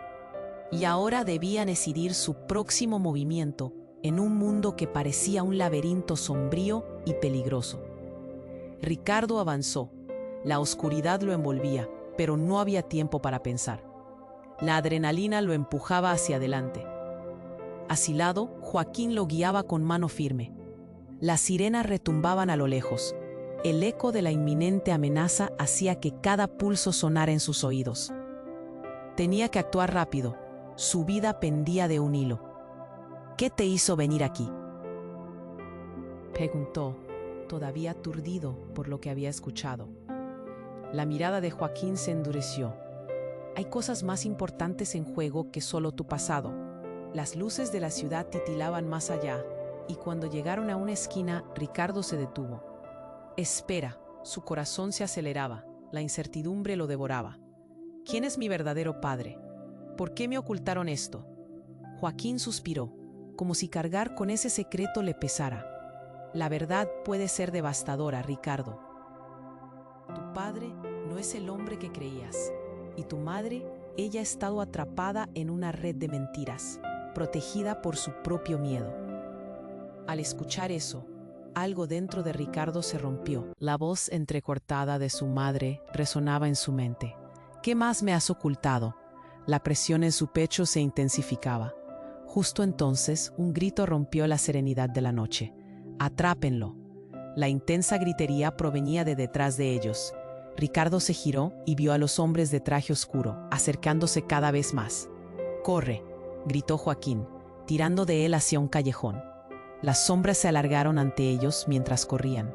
Y ahora debía decidir su próximo movimiento en un mundo que parecía un laberinto sombrío y peligroso. Ricardo avanzó. La oscuridad lo envolvía, pero no había tiempo para pensar. La adrenalina lo empujaba hacia adelante. Asilado, Joaquín lo guiaba con mano firme. Las sirenas retumbaban a lo lejos. El eco de la inminente amenaza hacía que cada pulso sonara en sus oídos. Tenía que actuar rápido. Su vida pendía de un hilo. «¿Qué te hizo venir aquí?», preguntó, todavía aturdido por lo que había escuchado. La mirada de Joaquín se endureció. «Hay cosas más importantes en juego que solo tu pasado». Las luces de la ciudad titilaban más allá, y cuando llegaron a una esquina, Ricardo se detuvo. «Espera», su corazón se aceleraba, la incertidumbre lo devoraba. «¿Quién es mi verdadero padre? ¿Por qué me ocultaron esto?». Joaquín suspiró, como si cargar con ese secreto le pesara. «La verdad puede ser devastadora, Ricardo. Tu padre no es el hombre que creías, y tu madre, ella ha estado atrapada en una red de mentiras, protegida por su propio miedo». Al escuchar eso, algo dentro de Ricardo se rompió. La voz entrecortada de su madre resonaba en su mente. «¿Qué más me has ocultado?». La presión en su pecho se intensificaba. Justo entonces, un grito rompió la serenidad de la noche. ¡Atrápenlo! La intensa gritería provenía de detrás de ellos. Ricardo se giró y vio a los hombres de traje oscuro, acercándose cada vez más. ¡Corre!, gritó Joaquín, tirando de él hacia un callejón. Las sombras se alargaron ante ellos mientras corrían,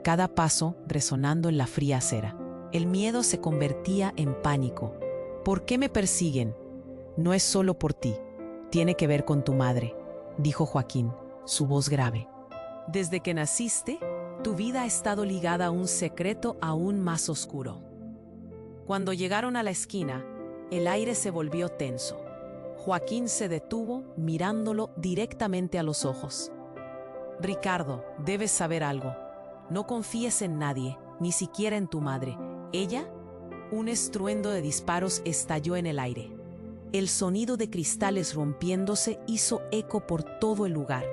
cada paso resonando en la fría acera. El miedo se convertía en pánico. ¿Por qué me persiguen? No es solo por ti. Tiene que ver con tu madre, dijo Joaquín, su voz grave. Desde que naciste, tu vida ha estado ligada a un secreto aún más oscuro. Cuando llegaron a la esquina, el aire se volvió tenso. Joaquín se detuvo mirándolo directamente a los ojos. Ricardo, debes saber algo. No confíes en nadie, ni siquiera en tu madre. ¿Ella? Un estruendo de disparos estalló en el aire. El sonido de cristales rompiéndose hizo eco por todo el lugar,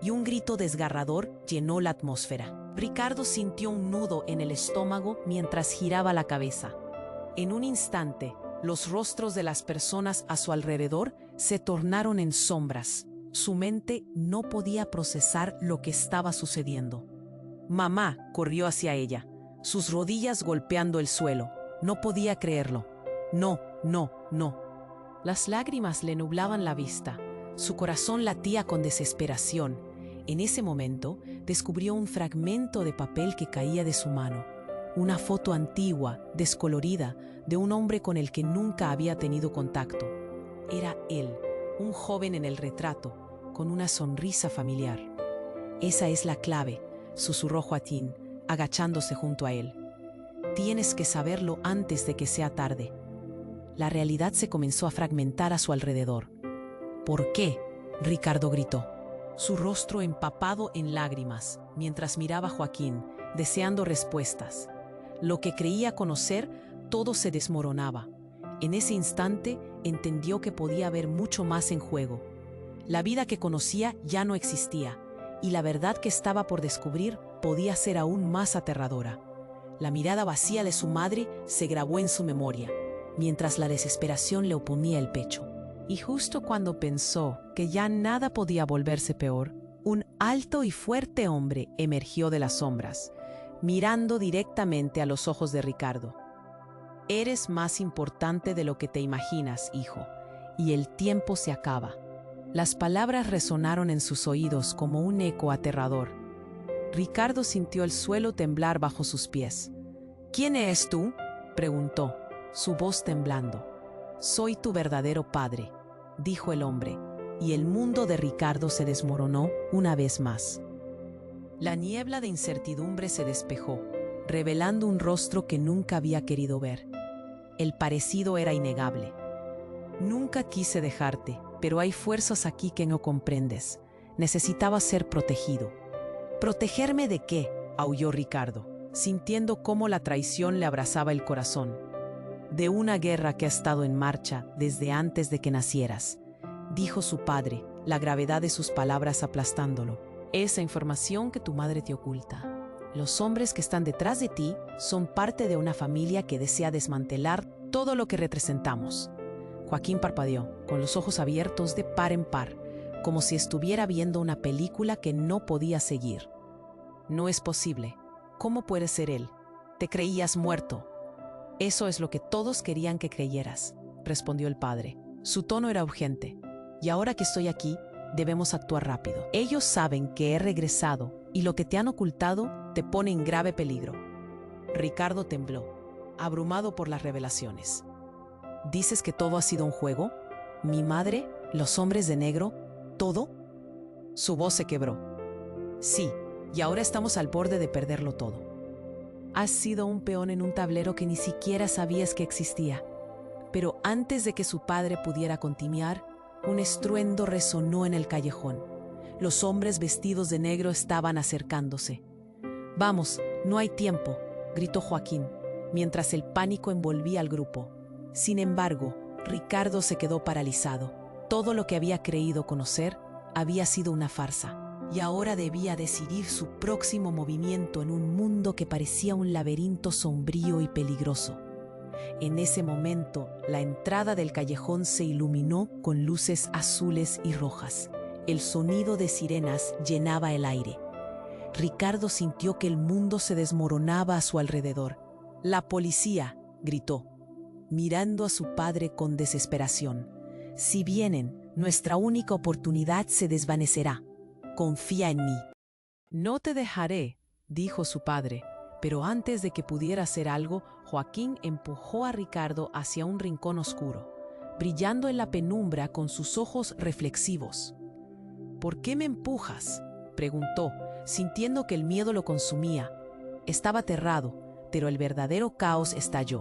y un grito desgarrador llenó la atmósfera. Ricardo sintió un nudo en el estómago mientras giraba la cabeza. En un instante, los rostros de las personas a su alrededor se tornaron en sombras. Su mente no podía procesar lo que estaba sucediendo. Mamá corrió hacia ella, sus rodillas golpeando el suelo. No podía creerlo. No, no, no. Las lágrimas le nublaban la vista. Su corazón latía con desesperación. En ese momento, descubrió un fragmento de papel que caía de su mano. Una foto antigua, descolorida, de un hombre con el que nunca había tenido contacto. Era él, un joven en el retrato, con una sonrisa familiar. Esa es la clave, susurró Joaquín, agachándose junto a él. Tienes que saberlo antes de que sea tarde. La realidad se comenzó a fragmentar a su alrededor. ¿Por qué?, Ricardo gritó, su rostro empapado en lágrimas, mientras miraba a Joaquín, deseando respuestas. Lo que creía conocer, todo se desmoronaba. En ese instante, entendió que podía haber mucho más en juego. La vida que conocía ya no existía, y la verdad que estaba por descubrir podía ser aún más aterradora. La mirada vacía de su madre se grabó en su memoria, mientras la desesperación le oprimía el pecho. Y justo cuando pensó que ya nada podía volverse peor, un alto y fuerte hombre emergió de las sombras, mirando directamente a los ojos de Ricardo. Eres más importante de lo que te imaginas, hijo, y el tiempo se acaba. Las palabras resonaron en sus oídos como un eco aterrador. Ricardo sintió el suelo temblar bajo sus pies. ¿Quién eres tú?, preguntó, su voz temblando. Soy tu verdadero padre, dijo el hombre, y el mundo de Ricardo se desmoronó una vez más. La niebla de incertidumbre se despejó, revelando un rostro que nunca había querido ver. El parecido era innegable. Nunca quise dejarte, pero hay fuerzas aquí que no comprendes. Necesitaba ser protegido. ¿Protegerme de qué?, aulló Ricardo, sintiendo cómo la traición le abrazaba el corazón. De una guerra que ha estado en marcha desde antes de que nacieras, dijo su padre, la gravedad de sus palabras aplastándolo. Esa información que tu madre te oculta. Los hombres que están detrás de ti son parte de una familia que desea desmantelar todo lo que representamos. Joaquín parpadeó, con los ojos abiertos de par en par, como si estuviera viendo una película que no podía seguir. No es posible. ¿Cómo puede ser él? Te creías muerto. Eso es lo que todos querían que creyeras, respondió el padre. Su tono era urgente. Y ahora que estoy aquí, debemos actuar rápido. Ellos saben que he regresado y lo que te han ocultado te pone en grave peligro. Ricardo tembló, abrumado por las revelaciones. ¿Dices que todo ha sido un juego? ¿Mi madre? ¿Los hombres de negro? ¿Todo? Su voz se quebró. Sí, y ahora estamos al borde de perderlo todo. Has sido un peón en un tablero que ni siquiera sabías que existía. Pero antes de que su padre pudiera continuar, un estruendo resonó en el callejón. Los hombres vestidos de negro estaban acercándose. «Vamos, no hay tiempo», gritó Joaquín, mientras el pánico envolvía al grupo. Sin embargo, Ricardo se quedó paralizado. Todo lo que había creído conocer había sido una farsa. Y ahora debía decidir su próximo movimiento en un mundo que parecía un laberinto sombrío y peligroso. En ese momento, la entrada del callejón se iluminó con luces azules y rojas. El sonido de sirenas llenaba el aire. Ricardo sintió que el mundo se desmoronaba a su alrededor. «¡La policía!», gritó, mirando a su padre con desesperación. «Si vienen, nuestra única oportunidad se desvanecerá. Confía en mí». «No te dejaré», dijo su padre, pero antes de que pudiera hacer algo, Joaquín empujó a Ricardo hacia un rincón oscuro, brillando en la penumbra con sus ojos reflexivos. «¿Por qué me empujas?», preguntó, sintiendo que el miedo lo consumía. Estaba aterrado, pero el verdadero caos estalló.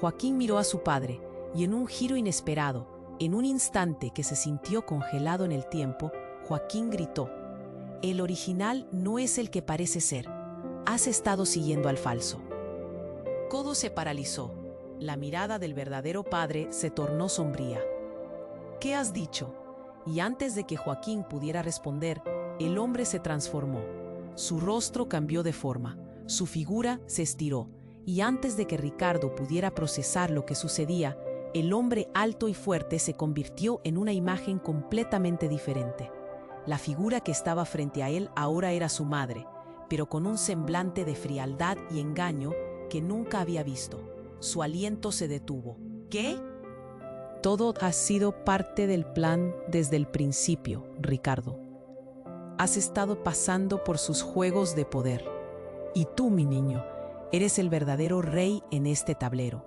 Joaquín miró a su padre y en un giro inesperado, en un instante que se sintió congelado en el tiempo, Joaquín gritó: «El original no es el que parece ser. Has estado siguiendo al falso». Todo se paralizó. La mirada del verdadero padre se tornó sombría. «¿Qué has dicho?». Y antes de que Joaquín pudiera responder, el hombre se transformó. Su rostro cambió de forma, su figura se estiró, y antes de que Ricardo pudiera procesar lo que sucedía, el hombre alto y fuerte se convirtió en una imagen completamente diferente. La figura que estaba frente a él ahora era su madre, pero con un semblante de frialdad y engaño que nunca había visto. Su aliento se detuvo. «¿Qué?». «Todo ha sido parte del plan desde el principio, Ricardo. Has estado pasando por sus juegos de poder. Y tú, mi niño, eres el verdadero rey en este tablero».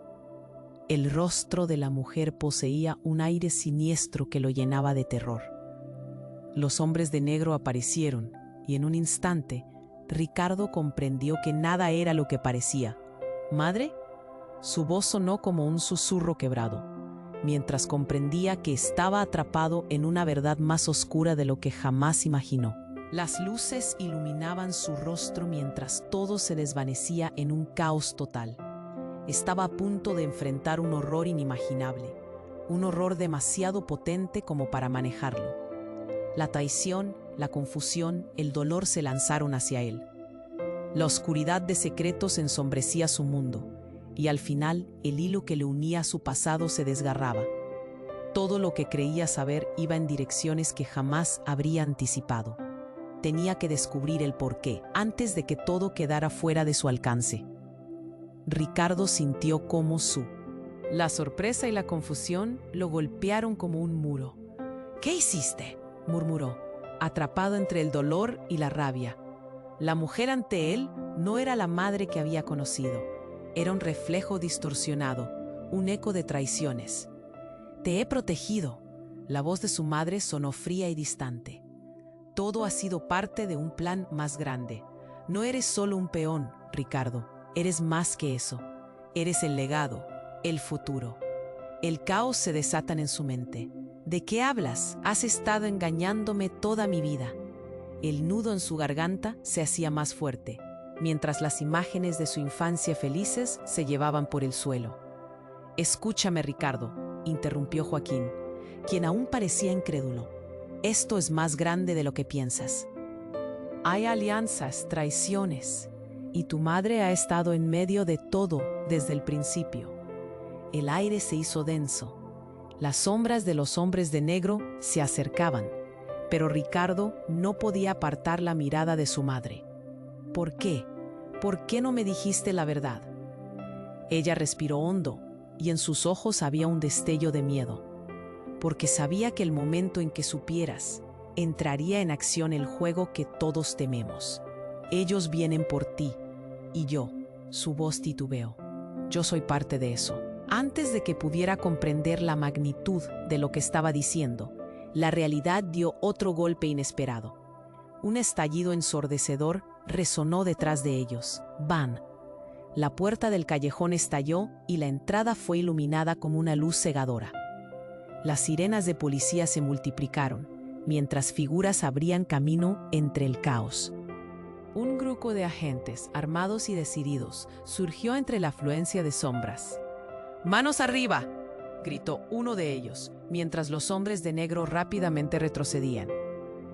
El rostro de la mujer poseía un aire siniestro que lo llenaba de terror. Los hombres de negro aparecieron, y en un instante, Ricardo comprendió que nada era lo que parecía. «¿Madre?». Su voz sonó como un susurro quebrado, mientras comprendía que estaba atrapado en una verdad más oscura de lo que jamás imaginó. Las luces iluminaban su rostro mientras todo se desvanecía en un caos total. Estaba a punto de enfrentar un horror inimaginable, un horror demasiado potente como para manejarlo. La traición, la confusión, el dolor se lanzaron hacia él. La oscuridad de secretos ensombrecía su mundo, y al final el hilo que le unía a su pasado se desgarraba. Todo lo que creía saber iba en direcciones que jamás habría anticipado. Tenía que descubrir el porqué, antes de que todo quedara fuera de su alcance. Ricardo sintió cómo la sorpresa y la confusión lo golpearon como un muro. «¿Qué hiciste?», murmuró, atrapado entre el dolor y la rabia. La mujer ante él no era la madre que había conocido. Era un reflejo distorsionado, un eco de traiciones. «Te he protegido». La voz de su madre sonó fría y distante. «Todo ha sido parte de un plan más grande. No eres solo un peón, Ricardo. Eres más que eso. Eres el legado, el futuro». El caos se desatan en su mente. «¿De qué hablas? Has estado engañándome toda mi vida». El nudo en su garganta se hacía más fuerte, mientras las imágenes de su infancia felices se llevaban por el suelo. «Escúchame, Ricardo», interrumpió Joaquín, quien aún parecía incrédulo. «Esto es más grande de lo que piensas. Hay alianzas, traiciones, y tu madre ha estado en medio de todo desde el principio». El aire se hizo denso. Las sombras de los hombres de negro se acercaban, pero Ricardo no podía apartar la mirada de su madre. «¿Por qué? ¿Por qué no me dijiste la verdad?». Ella respiró hondo, y en sus ojos había un destello de miedo. «Porque sabía que el momento en que supieras, entraría en acción el juego que todos tememos. Ellos vienen por ti, y yo», su voz titubeó, «yo soy parte de eso». Antes de que pudiera comprender la magnitud de lo que estaba diciendo, la realidad dio otro golpe inesperado. Un estallido ensordecedor resonó detrás de ellos. ¡Bam! La puerta del callejón estalló y la entrada fue iluminada como una luz cegadora. Las sirenas de policía se multiplicaron, mientras figuras abrían camino entre el caos. Un grupo de agentes, armados y decididos, surgió entre la afluencia de sombras. «¡Manos arriba!», gritó uno de ellos, mientras los hombres de negro rápidamente retrocedían.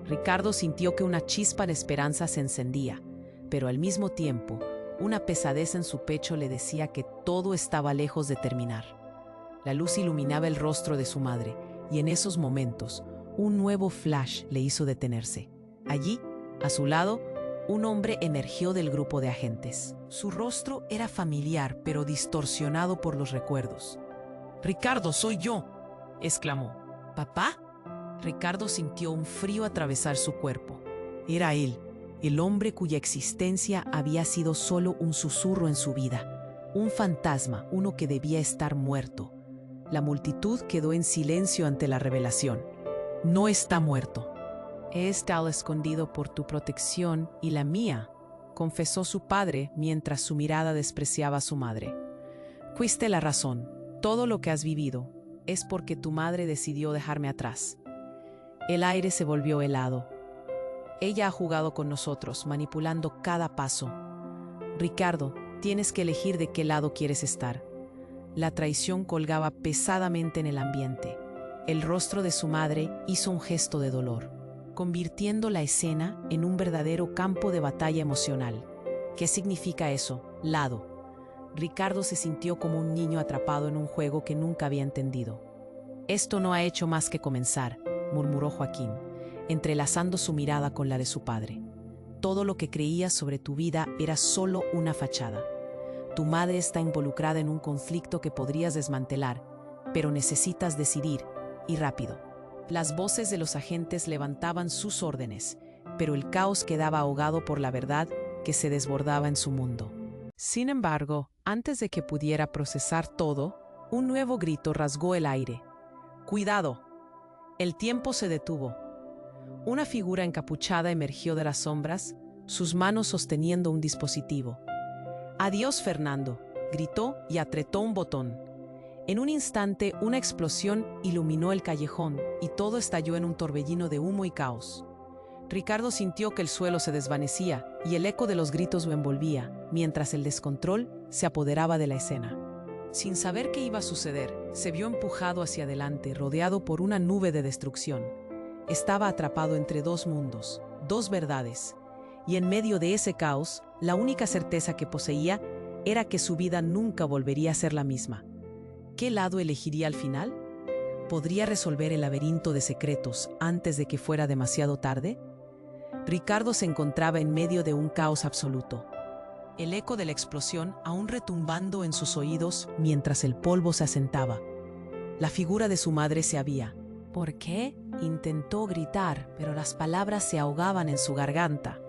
Ricardo sintió que una chispa de esperanza se encendía, pero al mismo tiempo, Una pesadez en su pecho le decía que todo estaba lejos de terminar. La luz iluminaba el rostro de su madre, y en esos momentos, un nuevo flash le hizo detenerse. Allí, a su lado, un hombre emergió del grupo de agentes. Su rostro era familiar, pero distorsionado por los recuerdos. «Ricardo, soy yo», exclamó. «¿Papá?». Ricardo sintió un frío atravesar su cuerpo. Era él, el hombre cuya existencia había sido solo un susurro en su vida, un fantasma, uno que debía estar muerto. La multitud quedó en silencio ante la revelación. «No está muerto. He estado escondido por tu protección y la mía», confesó su padre mientras su mirada despreciaba a su madre. «Fuiste la razón. Todo lo que has vivido es porque tu madre decidió dejarme atrás». El aire se volvió helado. Ella ha jugado con nosotros, manipulando cada paso. Ricardo, tienes que elegir de qué lado quieres estar. La traición colgaba pesadamente en el ambiente. El rostro de su madre hizo un gesto de dolor, convirtiendo la escena en un verdadero campo de batalla emocional. ¿Qué significa eso? Lado. Ricardo se sintió como un niño atrapado en un juego que nunca había entendido. «Esto no ha hecho más que comenzar», murmuró Joaquín, entrelazando su mirada con la de su padre. «Todo lo que creías sobre tu vida era solo una fachada. Tu madre está involucrada en un conflicto que podrías desmantelar, pero necesitas decidir, y rápido». Las voces de los agentes levantaban sus órdenes, pero el caos quedaba ahogado por la verdad que se desbordaba en su mundo. Sin embargo, antes de que pudiera procesar todo, un nuevo grito rasgó el aire. «¡Cuidado!». El tiempo se detuvo. Una figura encapuchada emergió de las sombras, sus manos sosteniendo un dispositivo. «¡Adiós, Fernando!», gritó y apretó un botón. En un instante, una explosión iluminó el callejón y todo estalló en un torbellino de humo y caos. Ricardo sintió que el suelo se desvanecía y el eco de los gritos lo envolvía, mientras el descontrol se apoderaba de la escena. Sin saber qué iba a suceder, se vio empujado hacia adelante, rodeado por una nube de destrucción. Estaba atrapado entre dos mundos, dos verdades, y en medio de ese caos, la única certeza que poseía era que su vida nunca volvería a ser la misma. ¿Qué lado elegiría al final? ¿Podría resolver el laberinto de secretos antes de que fuera demasiado tarde? Ricardo se encontraba en medio de un caos absoluto. El eco de la explosión aún retumbando en sus oídos mientras el polvo se asentaba. La figura de su madre se había. «¿Por qué?», intentó gritar, pero las palabras se ahogaban en su garganta.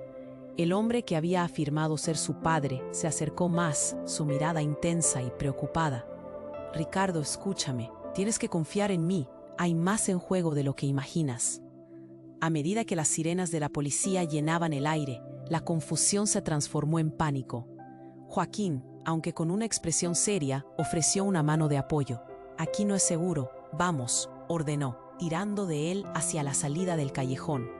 El hombre que había afirmado ser su padre se acercó más, su mirada intensa y preocupada. «Ricardo, escúchame. Tienes que confiar en mí. Hay más en juego de lo que imaginas». A medida que las sirenas de la policía llenaban el aire, la confusión se transformó en pánico. Joaquín, aunque con una expresión seria, ofreció una mano de apoyo. «Aquí no es seguro. Vamos», ordenó, tirando de él hacia la salida del callejón.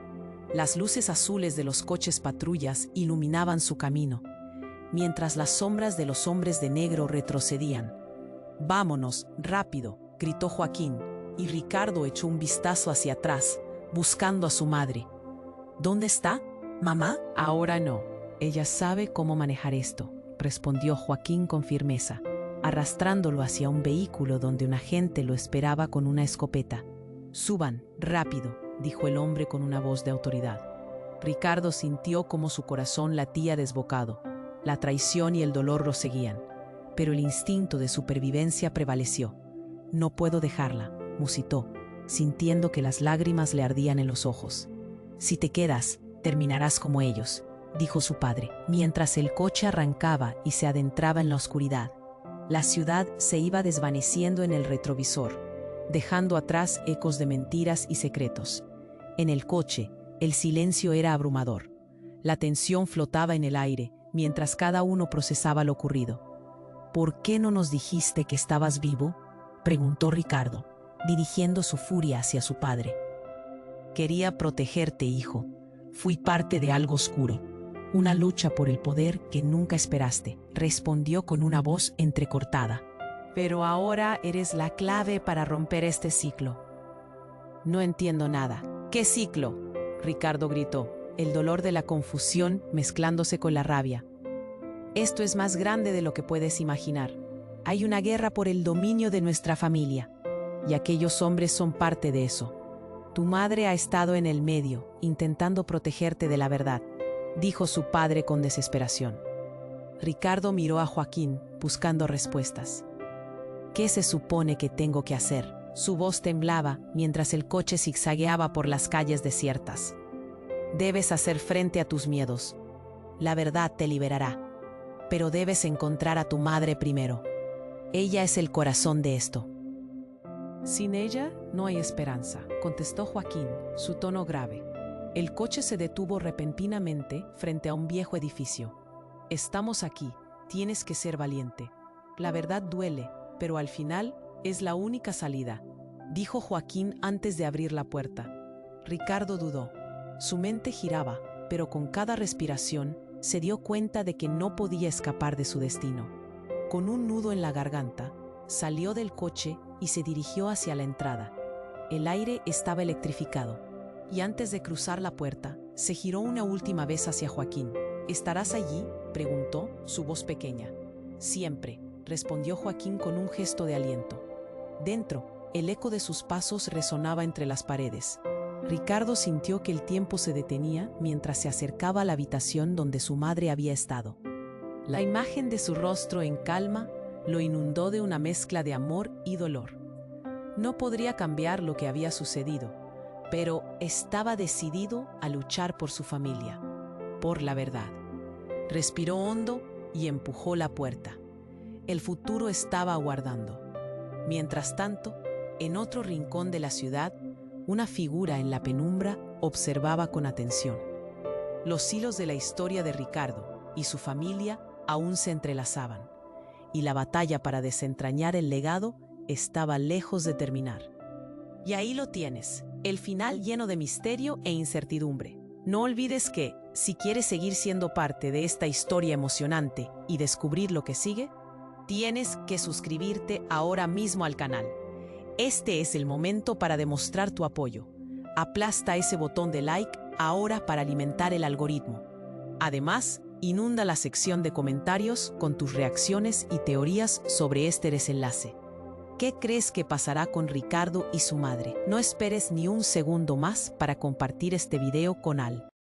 Las luces azules de los coches patrullas iluminaban su camino, mientras las sombras de los hombres de negro retrocedían. «Vámonos, rápido», gritó Joaquín, y Ricardo echó un vistazo hacia atrás, buscando a su madre. «¿Dónde está? ¿Mamá?». «Ahora no. Ella sabe cómo manejar esto», respondió Joaquín con firmeza, arrastrándolo hacia un vehículo donde un agente lo esperaba con una escopeta. «Suban, rápido», dijo el hombre con una voz de autoridad. Ricardo sintió como su corazón latía desbocado. La traición y el dolor lo seguían, pero el instinto de supervivencia prevaleció. «No puedo dejarla», musitó, sintiendo que las lágrimas le ardían en los ojos. «Si te quedas, terminarás como ellos», dijo su padre, mientras el coche arrancaba y se adentraba en la oscuridad. La ciudad se iba desvaneciendo en el retrovisor, dejando atrás ecos de mentiras y secretos. En el coche, el silencio era abrumador. La tensión flotaba en el aire, mientras cada uno procesaba lo ocurrido. «¿Por qué no nos dijiste que estabas vivo?», preguntó Ricardo, dirigiendo su furia hacia su padre. «Quería protegerte, hijo. Fui parte de algo oscuro, una lucha por el poder que nunca esperaste», respondió con una voz entrecortada. «Pero ahora eres la clave para romper este ciclo». «No entiendo nada». «¿Qué ciclo?», Ricardo gritó, el dolor de la confusión mezclándose con la rabia. Esto es más grande de lo que puedes imaginar. Hay una guerra por el dominio de nuestra familia, y aquellos hombres son parte de eso. Tu madre ha estado en el medio, intentando protegerte de la verdad, dijo su padre con desesperación. Ricardo miró a Joaquín, buscando respuestas. ¿Qué se supone que tengo que hacer? Su voz temblaba mientras el coche zigzagueaba por las calles desiertas. Debes hacer frente a tus miedos. La verdad te liberará. Pero debes encontrar a tu madre primero. Ella es el corazón de esto. Sin ella no hay esperanza, contestó Joaquín, su tono grave. El coche se detuvo repentinamente frente a un viejo edificio. Estamos aquí, tienes que ser valiente. La verdad duele, pero al final es la única salida, dijo Joaquín antes de abrir la puerta. Ricardo dudó. Su mente giraba, pero con cada respiración se dio cuenta de que no podía escapar de su destino. Con un nudo en la garganta, salió del coche y se dirigió hacia la entrada. El aire estaba electrificado, y antes de cruzar la puerta, se giró una última vez hacia Joaquín. ¿Estarás allí?, preguntó, su voz pequeña. Siempre, respondió Joaquín con un gesto de aliento. Dentro, el eco de sus pasos resonaba entre las paredes. Ricardo sintió que el tiempo se detenía mientras se acercaba a la habitación donde su madre había estado. La imagen de su rostro en calma lo inundó de una mezcla de amor y dolor. No podría cambiar lo que había sucedido, pero estaba decidido a luchar por su familia, por la verdad. Respiró hondo y empujó la puerta. El futuro estaba aguardando. Mientras tanto, en otro rincón de la ciudad, una figura en la penumbra observaba con atención. Los hilos de la historia de Ricardo y su familia aún se entrelazaban, y la batalla para desentrañar el legado estaba lejos de terminar. Y ahí lo tienes, el final lleno de misterio e incertidumbre. No olvides que, si quieres seguir siendo parte de esta historia emocionante y descubrir lo que sigue, tienes que suscribirte ahora mismo al canal. Este es el momento para demostrar tu apoyo. Aplasta ese botón de like ahora para alimentar el algoritmo. Además, inunda la sección de comentarios con tus reacciones y teorías sobre este desenlace. ¿Qué crees que pasará con Ricardo y su madre? No esperes ni un segundo más para compartir este video con Al.